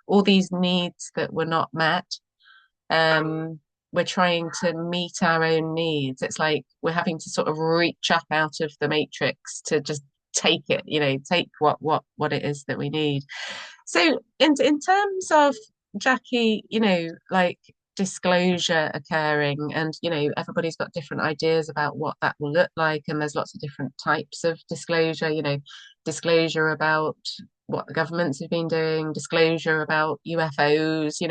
all these needs that were not met. Um, we're trying to meet our own needs. It's like we're having to sort of reach up out of the matrix to just take it, take what it is that we need. So in terms of Jackie, like disclosure occurring, and everybody's got different ideas about what that will look like, and there's lots of different types of disclosure, disclosure about what the governments have been doing, disclosure about UFOs,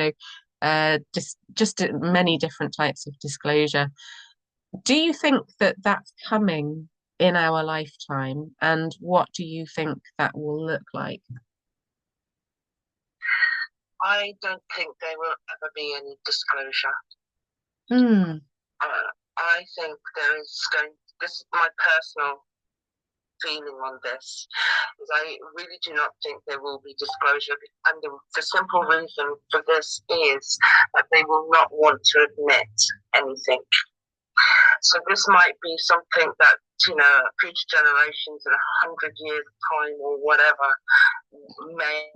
just many different types of disclosure. Do you think that that's coming in our lifetime, and what do you think that will look like? I don't think there will ever be any disclosure. Mm. I think there is this is my personal feeling on this, is I really do not think there will be disclosure, and the simple reason for this is that they will not want to admit anything. So this might be something that, future generations in 100 years' time or whatever may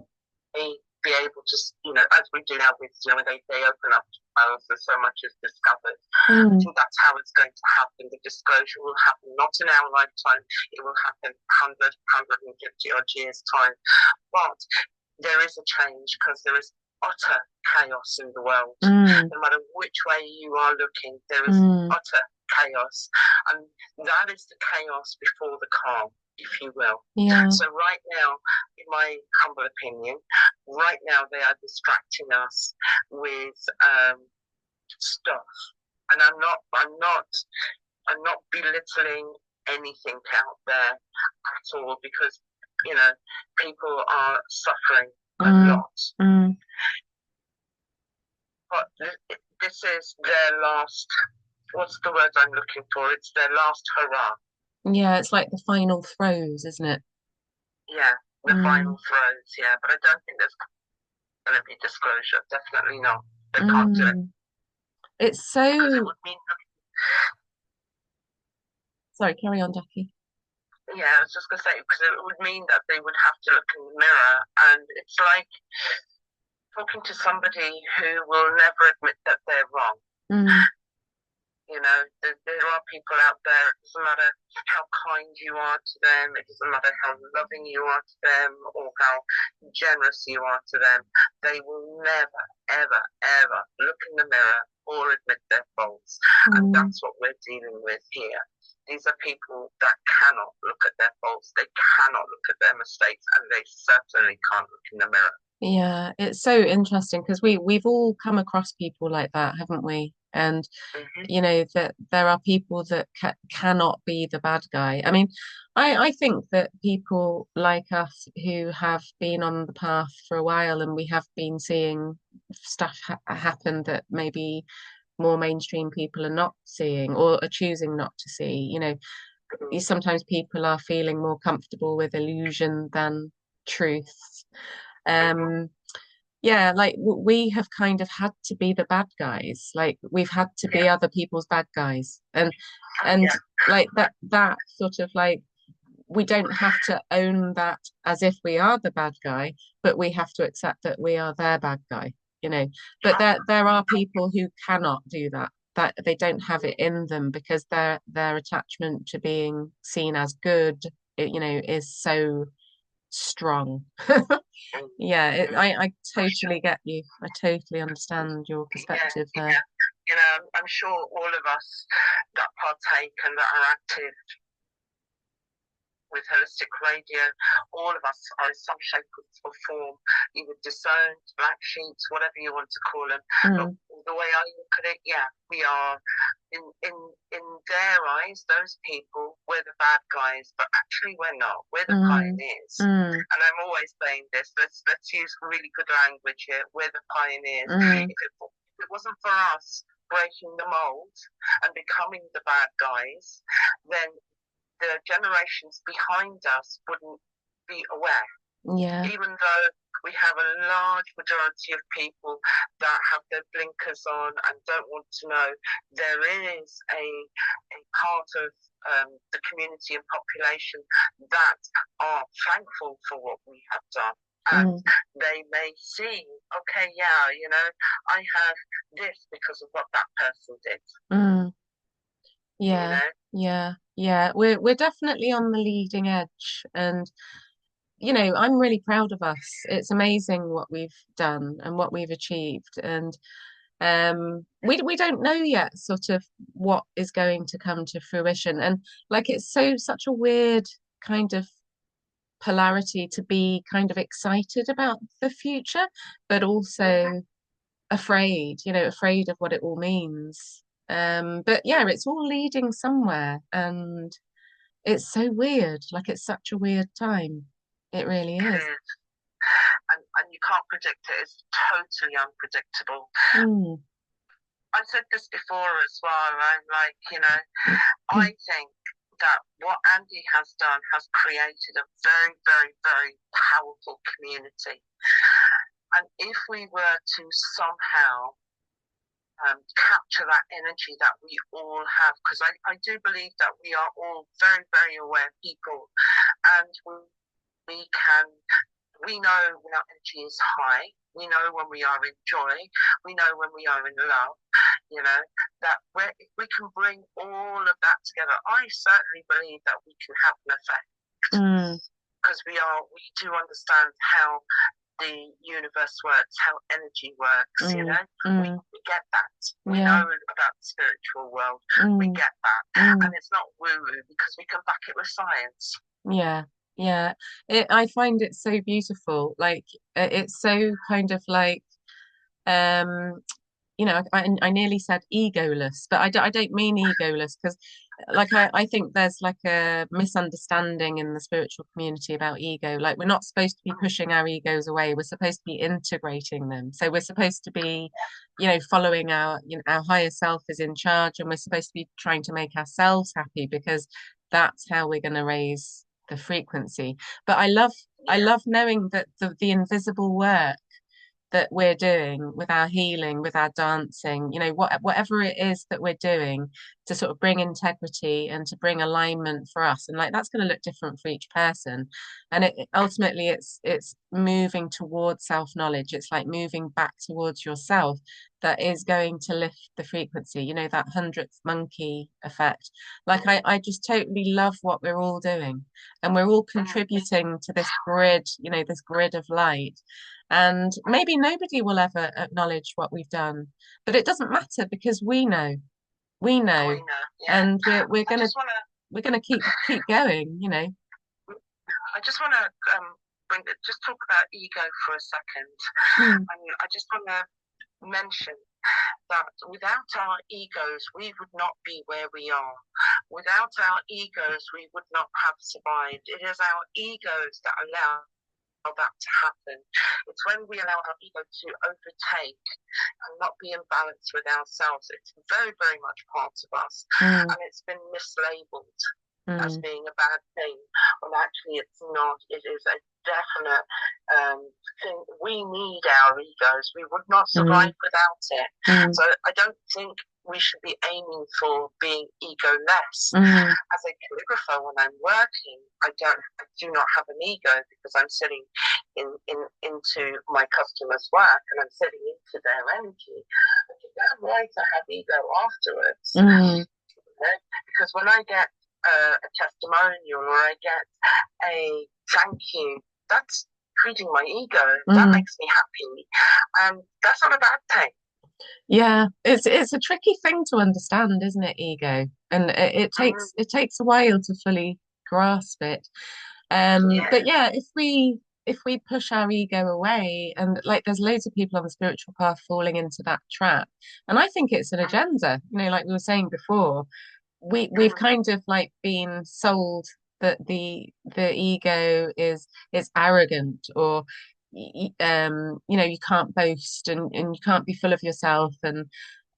be able to, as we do now with, when they open up files and so much is discovered. I think that's how it's going to happen. The disclosure will happen not in our lifetime, it will happen 150 odd years' time. But there is a change because there is utter chaos in the world. No matter which way you are looking, there is utter chaos. And that is the chaos before the calm, if you will. Yeah. So right now, in my humble opinion, right now they are distracting us with stuff. And I'm not belittling anything out there at all, because people are suffering a lot. But this is their last, what's the word I'm looking for? It's their last hurrah. Yeah, it's like the final throes, isn't it? Yeah, the final throes, yeah. But I don't think there's going to be disclosure. Definitely not. They can't do it. It's so... Because it would mean... Sorry, carry on, Jackie. Yeah, I was just going to say, because it would mean that they would have to look in the mirror, and it's like talking to somebody who will never admit that they're wrong. There are people out there, it doesn't matter how kind you are to them, it doesn't matter how loving you are to them, or how generous you are to them, they will never, ever, ever look in the mirror or admit their faults. And that's what we're dealing with here. These are people that cannot look at their faults, they cannot look at their mistakes, and they certainly can't look in the mirror. Yeah, it's so interesting because we've all come across people like that, haven't we? And that there are people that cannot be the bad guy. I mean, I think that people like us who have been on the path for a while and we have been seeing stuff happen that maybe more mainstream people are not seeing or are choosing not to see. Sometimes people are feeling more comfortable with illusion than truth. Yeah, like we have kind of had to be the bad guys. Like we've had to be other people's bad guys. And like that sort of like we don't have to own that as if we are the bad guy, but we have to accept that we are their bad guy. But there are people who cannot do that. That they don't have it in them because their attachment to being seen as good, is so strong. Yeah, I totally get you. I totally understand your perspective there. I'm sure all of us that partake and that are active with holistic radio, all of us are in some shape or form either disowned, black sheeps, whatever you want to call them. But the way I look at it, yeah, we are in their eyes, those people, we're the bad guys, but actually we're not. We're the pioneers. And I'm always saying this. Let's use really good language here. We're the pioneers. If it wasn't for us breaking the mold and becoming the bad guys, then the generations behind us wouldn't be aware. Yeah. Even though we have a large majority of people that have their blinkers on and don't want to know, there is a part of the community and population that are thankful for what we have done. And they may see, okay, yeah, you know, I have this because of what that person did. Yeah, You know? yeah. We're definitely on the leading edge, and you know, I'm really proud of us. It's amazing what we've done and what we've achieved, and we don't know yet sort of what is going to come to fruition, and like it's such a weird kind of polarity to be kind of excited about the future, but also afraid, you know, afraid of what it all means. But yeah, it's all leading somewhere, and it's so weird. Like it's such a weird time. It really is. And you can't predict it. It's totally unpredictable. I said this before as well. I'm like, you know, I think that what Andy has done has created a very, very, very powerful community. And if we were to somehow capture that energy that we all have, because I do believe that we are all very, very aware people, and we know when our energy is high, we know when we are in joy, we know when we are in love, you know, that if we can bring all of that together, I certainly believe that we can have an effect. Because we do understand how the universe works, how energy works, you know? We get that. We know about the spiritual world. We get that. And it's not woo-woo because we can back it with science. Yeah. I find it so beautiful. Like it's so kind of like you know, I nearly said egoless, but I don't mean egoless because like I think there's like a misunderstanding in the spiritual community about ego. Like we're not supposed to be pushing our egos away. We're supposed to be integrating them. So we're supposed to be, you know, following our higher self is in charge, and we're supposed to be trying to make ourselves happy because that's how we're going to raise the frequency. But I love knowing that the invisible work that we're doing with our healing, with our dancing, you know, whatever it is that we're doing to sort of bring integrity and to bring alignment for us. And like that's going to look different for each person. And ultimately it's moving towards self-knowledge. It's like moving back towards yourself that is going to lift the frequency, you know, that 100th monkey effect. Like I just totally love what we're all doing. And we're all contributing to this grid, you know, this grid of light. And maybe nobody will ever acknowledge what we've done, but it doesn't matter because we know, Yeah. and we're gonna keep going, you know. I just want to just talk about ego for a second. I just want to mention that without our egos, we would not be where we are. Without our egos, we would not have survived. It is our egos that allow that to happen. It's when we allow our ego to overtake and not be in balance with ourselves. It's very, very much part of us, and it's been mislabeled as being a bad thing, when actually it's not. It is a definite thing. We need our egos. We would not survive without it. So I don't think we should be aiming for being ego-less. As a calligrapher, when I'm working, I do not have an ego because I'm sitting into my customer's work and I'm sitting into their energy. But you're damn right to have ego afterwards. Because when I get a testimonial or I get a thank you, that's feeding my ego. That makes me happy. And that's not a bad thing. Yeah, it's a tricky thing to understand, isn't it, ego? And it takes a while to fully grasp it. But yeah, if we push our ego away, and like there's loads of people on the spiritual path falling into that trap, and I think it's an agenda, like we were saying before, we've kind of like been sold that the ego is arrogant, or you can't boast, and you can't be full of yourself, and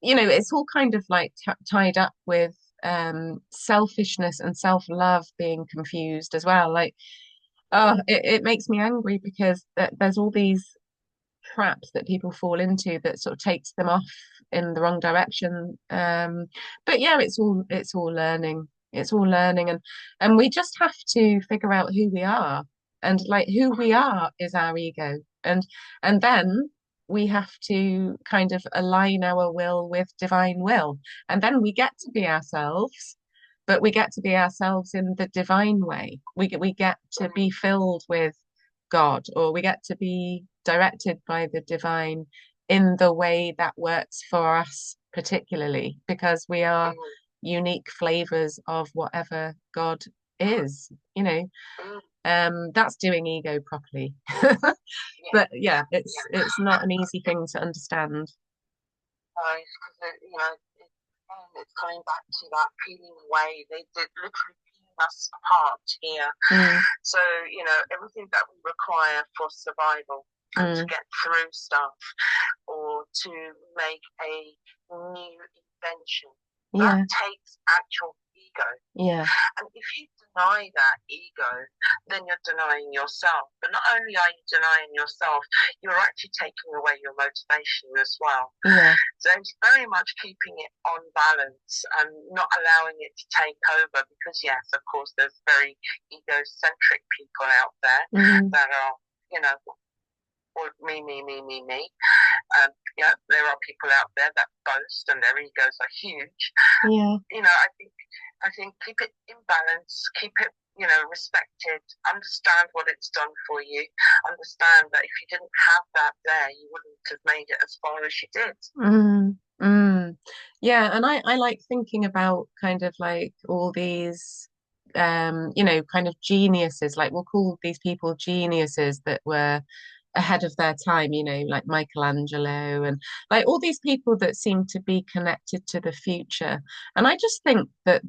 it's all kind of like tied up with selfishness and self-love being confused as well. Like, oh, it makes me angry because there's all these traps that people fall into that sort of takes them off in the wrong direction. But yeah, it's all learning. It's all learning, and we just have to figure out who we are, and like who we are is our ego, and then we have to kind of align our will with divine will, and then we get to be ourselves. But we get to be ourselves in the divine way. We get to be filled with God, or we get to be directed by the divine in the way that works for us, particularly because we are unique flavors of whatever God is, that's doing ego properly. But yeah, it's not an easy thing to understand. Because it's coming back to that peeling away. They literally peeling us apart here. So, everything that we require for survival and to get through stuff, or to make a new invention, that takes actual ego. Yeah. And if you deny that ego, then you're denying yourself. But not only are you denying yourself, you're actually taking away your motivation as well. Yeah. So it's very much keeping it on balance and not allowing it to take over, because yes, of course, there's very egocentric people out there that are, me, me, me, me, me. There are people out there that boast and their egos are huge. Yeah. I think keep it in balance, keep it, respected, understand what it's done for you, understand that if you didn't have that there, you wouldn't have made it as far as you did. Yeah, and I like thinking about kind of like all these kind of geniuses, like we'll call these people geniuses that were ahead of their time, like Michelangelo, and like all these people that seem to be connected to the future. And I just think that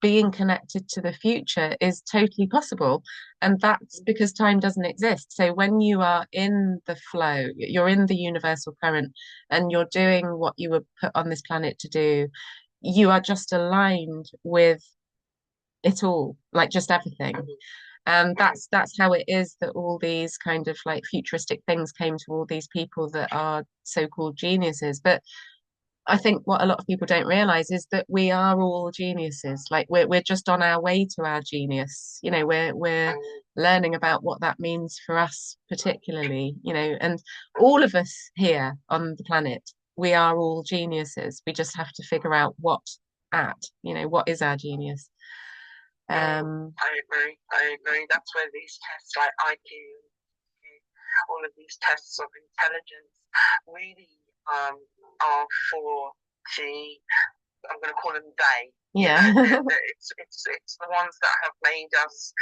being connected to the future is totally possible. And that's because time doesn't exist. So when you are in the flow, you're in the universal current, and you're doing what you were put on this planet to do, you are just aligned with it all, like just everything. And that's how it is that all these kind of like futuristic things came to all these people that are so-called geniuses. But I think what a lot of people don't realize is that we are all geniuses. Like we're just on our way to our genius. We're learning about what that means for us particularly, and all of us here on the planet, we are all geniuses. We just have to figure out what is our genius. I agree. That's where these tests like IQ, all of these tests of intelligence really are for I'm going to call them they. Yeah. It's the ones that have made us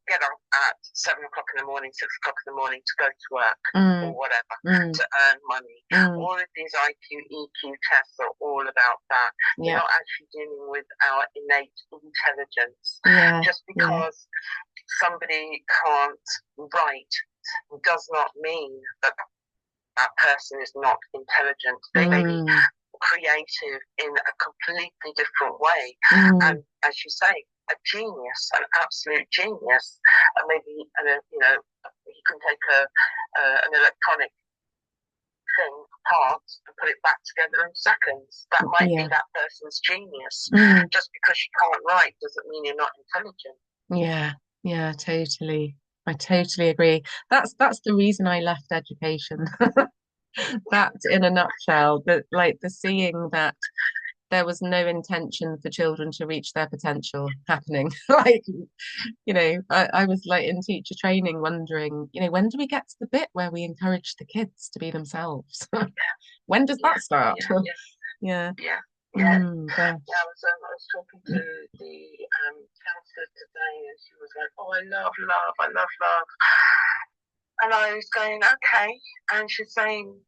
get up at 7 o'clock in the morning, 6 o'clock in the morning to go to work or whatever, to earn money. All of these IQ, EQ tests are all about that. We're not actually dealing with our innate intelligence. Just because somebody can't write does not mean that that person is not intelligent. They may be creative in a completely different way. And as you say, a genius, an absolute genius, and maybe he can take an electronic thing apart and put it back together in seconds. That might be that person's genius. Just because you can't write doesn't mean you're not intelligent. Yeah, totally. I totally agree. That's the reason I left education. That in a nutshell, that like the seeing that there was no intention for children to reach their potential happening. Like, I was like in teacher training wondering, when do we get to the bit where we encourage the kids to be themselves? When does that start? Yeah. Yeah. Gosh. Yeah, I was talking to the counselor today, and she was like, "Oh, I love love, I love love," and I was going, "Okay," and she's saying,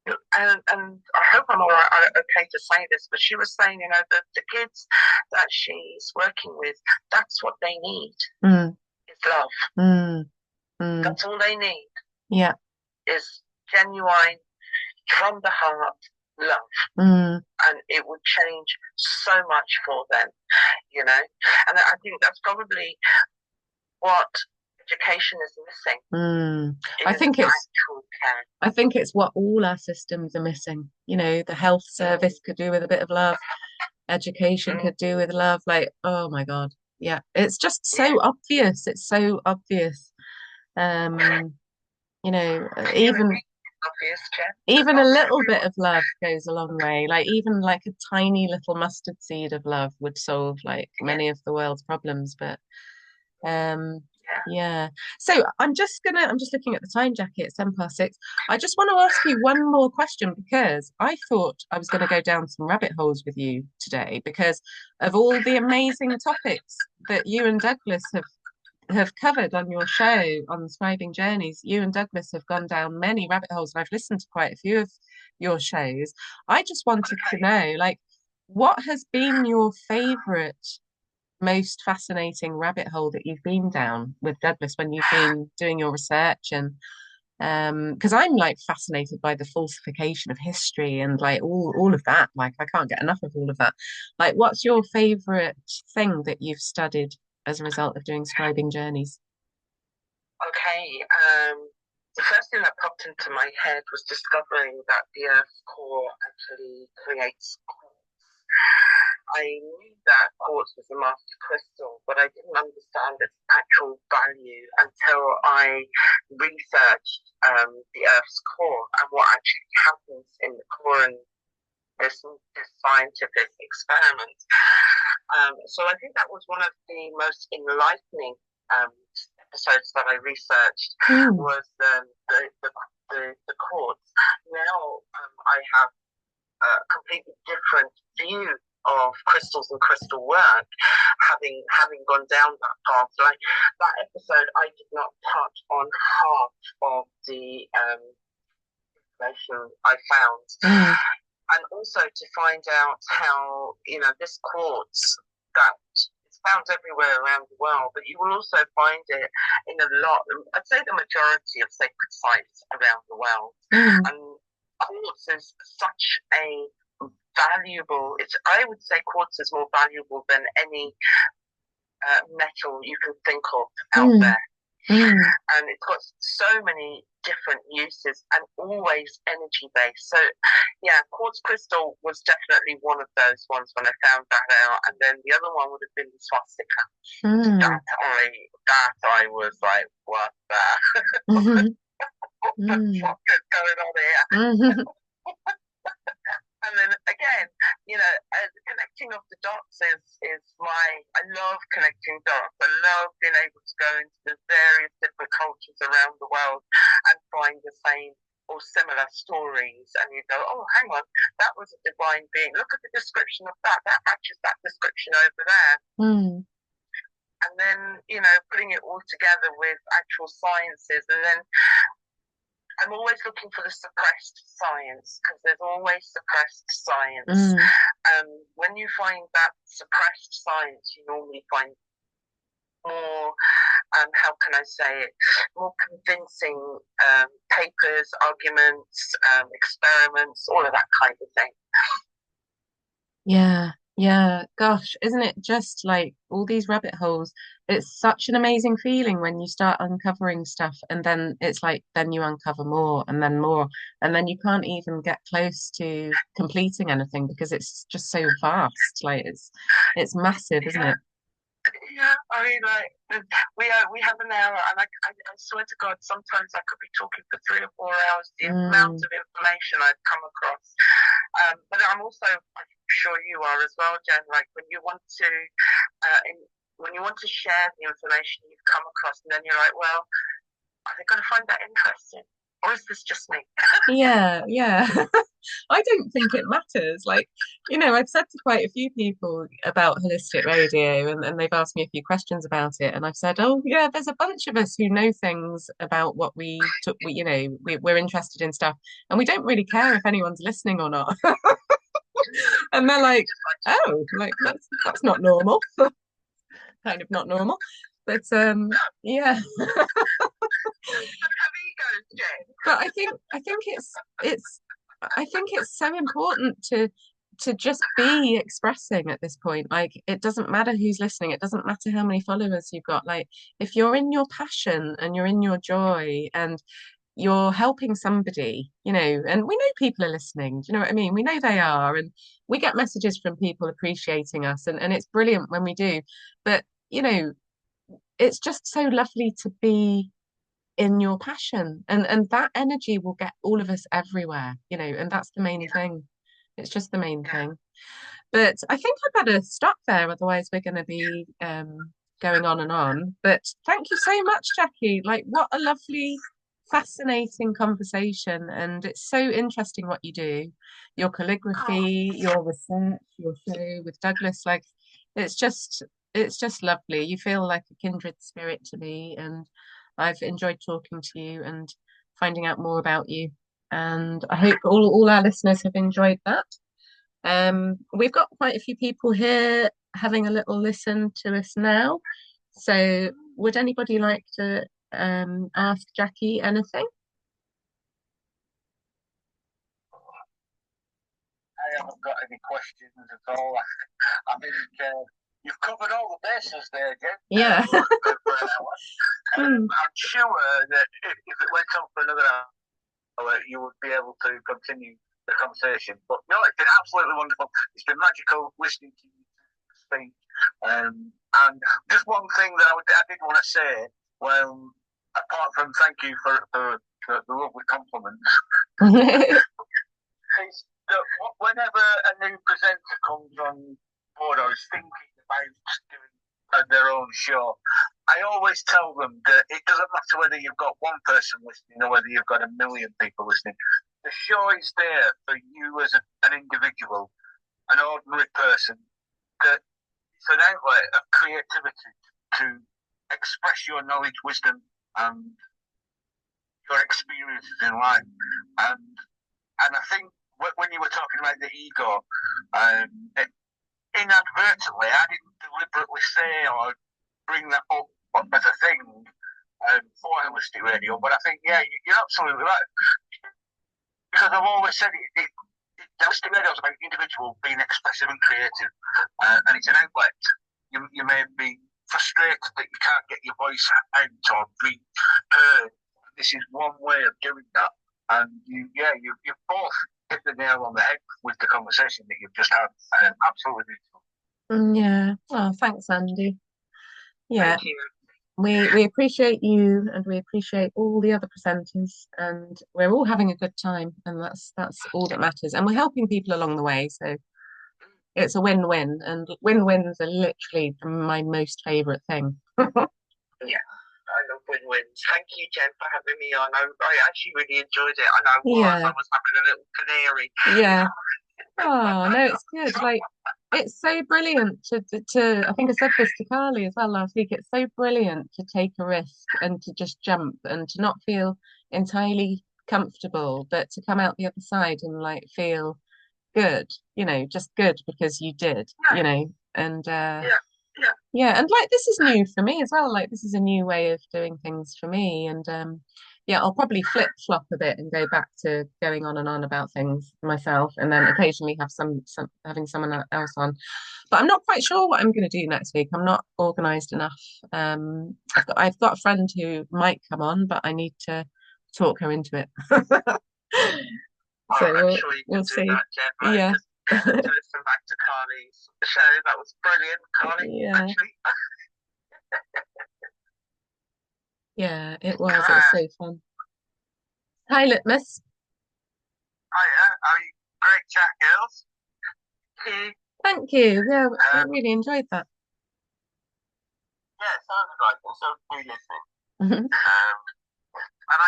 and I hope I'm all right, okay to say this, but she was saying, the kids that she's working with, that's what they need is love. That's all they need. Yeah. Is genuine, from the heart love. And it would change so much for them, And I think that's probably what education is missing. I think it's what all our systems are missing. The health service could do with a bit of love. Education could do with love. Like, oh my God. Yeah. It's just so obvious. It's so obvious. Even a little bit of love goes a long way. Like even like a tiny little mustard seed of love would solve like many of the world's problems. But yeah. So I'm just looking at the time, Jackie, at 6:10. I just want to ask you one more question because I thought I was going to go down some rabbit holes with you today because of all the amazing topics that you and Douglas have covered on your show on Scribing Journeys. You and Douglas have gone down many rabbit holes, and I've listened to quite a few of your shows. I just wanted to know, like, what has been your favorite, most fascinating rabbit hole that you've been down with Douglas when you've been doing your research? And because I'm like fascinated by the falsification of history and like all of that. Like I can't get enough of all of that. Like, what's your favorite thing that you've studied as a result of doing Scribing Journeys? Okay. The first thing that popped into my head was discovering that the Earth's core actually creates quartz. I knew that quartz was a master crystal, but I didn't understand its actual value until I researched the Earth's core and what actually happens in the core and this scientific experiment. So I think that was one of the most enlightening episodes that I researched was the quartz. Now I have a completely different view of crystals and crystal work, having gone down that path. Like that episode, I did not touch on half of the information I found. And also to find out how, this quartz that is found everywhere around the world, but you will also find it in a lot, I'd say the majority of sacred sites around the world. And quartz is such a valuable, I would say quartz is more valuable than any metal you can think of out there. And it's got so many different uses and always energy based. So yeah, quartz crystal was definitely one of those ones when I found that out. And then the other one would have been the swastika. That I was like, what the fuck is going on here? And then again, connecting of the dots is I love connecting dots. I love being able to go into the various different cultures around the world and find the same or similar stories. And you go, oh, hang on, that was a divine being. Look at the description of that. That matches that description over there. And then, putting it all together with actual sciences. And then I'm always looking for the suppressed science because there's always suppressed science. When you find that suppressed science, you normally find more, how can I say it, more convincing papers, arguments, experiments, all of that kind of thing. Yeah, gosh, isn't it just like all these rabbit holes? It's such an amazing feeling when you start uncovering stuff and then it's like then you uncover more and then you can't even get close to completing anything because it's just so vast. Like it's massive, isn't it? Yeah, I mean, like we have an hour, and I swear to God, sometimes I could be talking for 3 or 4 hours. The amount of information I've come across, but I'm I'm sure you are as well, Jen. Like when you want to share the information you've come across, and then you're like, well, are they going to find that interesting? or is this just me? Yeah, yeah. I don't think it matters. Like, I've said to quite a few people about holistic radio, and they've asked me a few questions about it. And I've said, oh, yeah, there's a bunch of us who know things about what we took, we're interested in stuff, and we don't really care if anyone's listening or not. And they're like, oh, like that's not normal, kind of not normal. But yeah. But I think it's so important to just be expressing at this point. Like it doesn't matter who's listening, it doesn't matter how many followers you've got. Like if you're in your passion and you're in your joy and you're helping somebody, and we know people are listening. Do you know what I mean? We know they are, and we get messages from people appreciating us, and it's brilliant when we do. But, it's just so lovely to be in your passion and that energy will get all of us everywhere, and that's the main thing. It's just the main thing. But I think I better stop there, otherwise we're going to be going on and on. But thank you so much, Jackie. Like, what a lovely, fascinating conversation, and it's so interesting what you do, your calligraphy, your research, your show with Douglas. Like, it's just it's just lovely. You feel like a kindred spirit to me, and I've enjoyed talking to you and finding out more about you. And I hope all our listeners have enjoyed that. We've got quite a few people here having a little listen to us now. So, would anybody like to ask Jackie anything? I haven't got any questions at all. I think you've covered all the bases there, Jen. Yeah. For an hour. I'm sure that if it went on for another hour, you would be able to continue the conversation. But no, it's been absolutely wonderful. It's been magical listening to you speak. And just one thing that I did want to say, well, apart from thank you for the lovely compliments, is that whenever a new presenter comes on board or is thinking about doing their own show, I always tell them that it doesn't matter whether you've got one person listening or whether you've got a million people listening. The show is there for you as an individual, an ordinary person, that it's an outlet of creativity to express your knowledge, wisdom, and your experiences in life. And I think when you were talking about the ego, inadvertently, I didn't deliberately say or bring that up as a thing for holistic radio, but I think, yeah, you're absolutely right. Because I've always said holistic radio is about individual being expressive and creative, and it's an outlet. You may be frustrated that you can't get your voice out or be heard. This is one way of doing that. And you've both hit the nail on the head with the conversation that you've just had. Absolutely beautiful. Yeah. Oh, thanks, Andy. Yeah. Thank you. We appreciate you and we appreciate all the other presenters, and we're all having a good time, and that's all that matters. And we're helping people along the way, so it's a win-win, and win-wins are literally my most favorite thing. Yeah. I love win-wins. Thank you, Jen, for having me on. I actually really enjoyed it. And I was having a little canary. Yeah. Oh, no, it's good. Like, it's so brilliant to I think I said this to Carly as well last week. It's so brilliant to take a risk and to just jump and to not feel entirely comfortable, but to come out the other side and like feel good, just good because you did, and yeah, and like this is new for me as well. Like this is a new way of doing things for me, and yeah, I'll probably flip flop a bit and go back to going on and on about things myself, and then occasionally have some having someone else on. But I'm not quite sure what I'm going to do next week. I'm not organised enough. I've got a friend who might come on, but I need to talk her into it. So we'll see. That, yeah. To listen back to Carly's show. That was brilliant, Carly. Yeah. Actually. Yeah, it was. It was so fun. Hi, Litmus. Hiya. Great chat, girls. Thank you. Yeah, I really enjoyed that. Yeah, it sounded like it. So free listening. And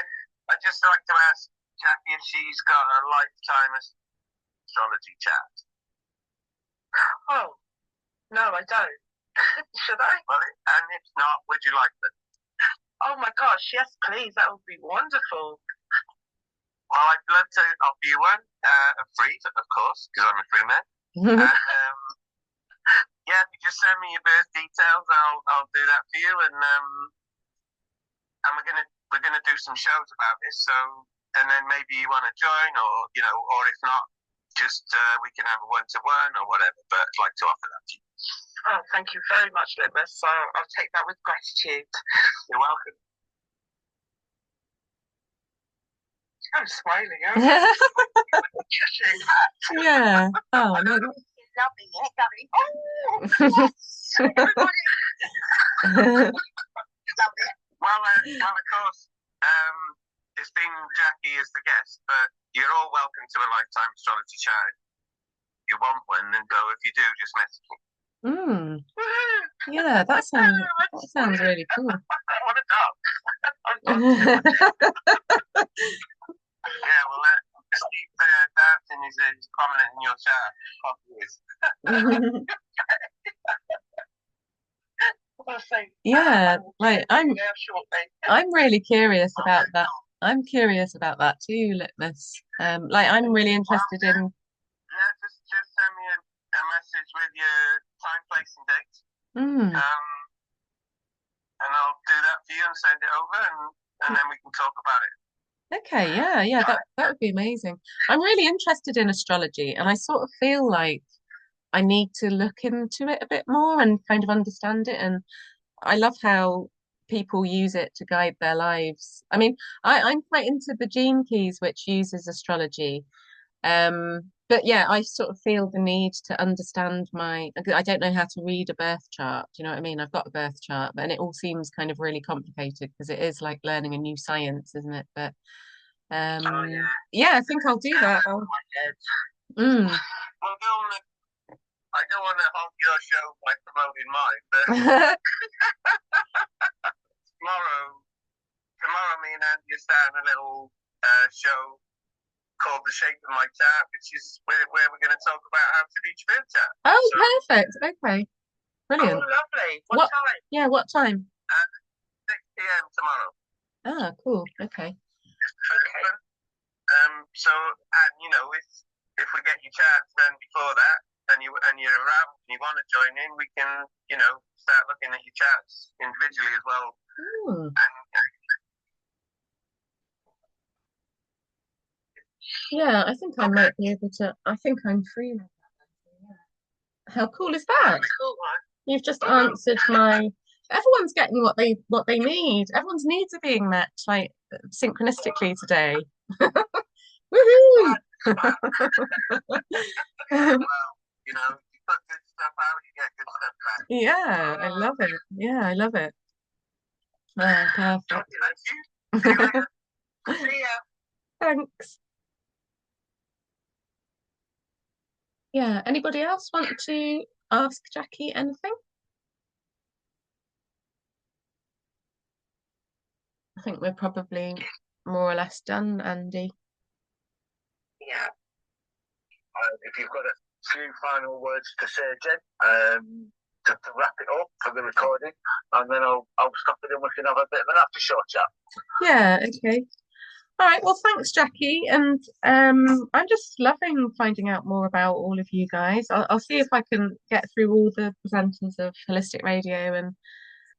I just like to ask Jackie if she's got a lifetime astrology chat. Oh, no, I don't. Should I? Well, and if not, would you like them? Oh my gosh, yes, please. That would be wonderful. Well, I'd love to offer you one, free, of course, because I'm a free man. Yeah, if you just send me your birth details, I'll do that for you, and we're gonna do some shows about this. So, and then maybe you want to join, or or if not, just we can have a one-to-one or whatever. But I'd like to offer that to you. Oh, thank you very much, Litmus. I'll take that with gratitude. You're welcome. I'm smiling. Yeah. Oh, no. Lovely, lovely. Oh, yes. Well, of course, it's been Jackie as the guest, but you're all welcome to a lifetime astrology chat. If you want one, then go. If you do, just message me. Yeah, that sounds really cool. I want a dog. Yeah, well, Steve Darton is prominent in your chat. Yeah, right. I'm really curious about that. I'm curious about that too, Litmus. I'm really interested in. Yeah, just send me a message with your time, place, and date. And I'll do that for you and send it over, and then we can talk about it. Okay, yeah, that would be amazing. I'm really interested in astrology, and I sort of feel like I need to look into it a bit more and kind of understand it. And I love how people use it to guide their lives. I mean, I'm quite into the Gene Keys, which uses astrology. But yeah, I sort of feel the need to understand I don't know how to read a birth chart. Do you know what I mean? I've got a birth chart, and it all seems kind of really complicated because it is like learning a new science, isn't it? But yeah, I think I'll do that. I don't want to hold your show by promoting mine, but tomorrow me and Andy are starting a little show called The Shape of My Chart, which is where we're going to talk about how to reach birth chart. Oh, so, perfect. Okay. Brilliant. Oh, lovely. What time? Yeah, what time? 6 p.m. tomorrow. Ah, cool. Okay. Okay. So, and if we get your charts then before that, and you're around and you want to join in, we can, start looking at your charts individually as well. Yeah, I think I might be able to. I think I'm free. How cool is that? Cool, right? You've just answered my. Everyone's getting what they need. Everyone's needs are being met, like synchronistically today. Woohoo! Well, you put good stuff out, you get good stuff back. Yeah, I love it. Yeah, I love it. Oh, perfect. Thank you. See ya. Thanks. Yeah, anybody else want to ask Jackie anything? I think we're probably more or less done, Andy. Yeah. If you've got a few final words to say, Jen, to wrap it up for the recording, and then I'll stop it and we can have a bit of an after show chat. Yeah, okay. All right, well, thanks, Jackie. And I'm just loving finding out more about all of you guys. I'll see if I can get through all the presenters of Holistic Radio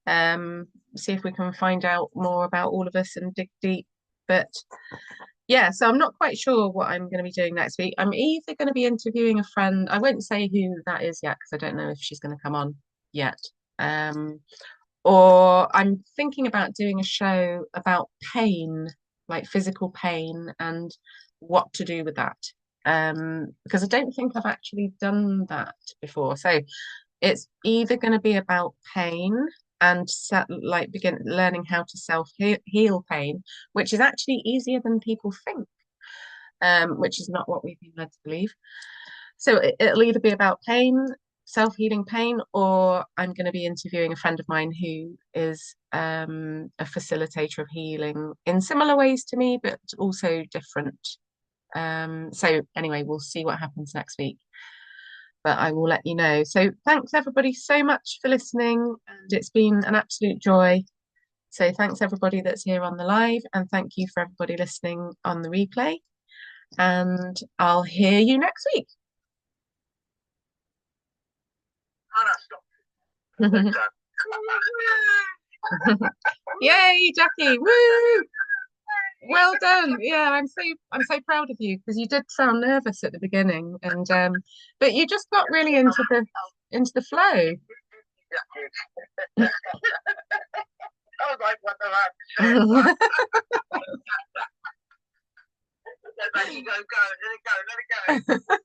and see if we can find out more about all of us and dig deep. But yeah, so I'm not quite sure what I'm going to be doing next week. I'm either going to be interviewing a friend. I won't say who that is yet because I don't know if she's going to come on yet. Or I'm thinking about doing a show about pain, like physical pain and what to do with that. Because I don't think I've actually done that before. So it's either going to be about pain and begin learning how to self-heal pain, which is actually easier than people think, which is not what we've been led to believe. So it'll either be about pain, self-healing pain, or I'm going to be interviewing a friend of mine who is a facilitator of healing in similar ways to me, but also different. So anyway, we'll see what happens next week, but I will let you know. So thanks everybody so much for listening, and it's been an absolute joy. So thanks everybody that's here on the live, and thank you for everybody listening on the replay. And I'll hear you next week. Yay, Jackie! Woo! Well done. Yeah, I'm so proud of you because you did sound nervous at the beginning, and but you just got really into the flow. I was like, what the heck? Let it go, let it go, let it go.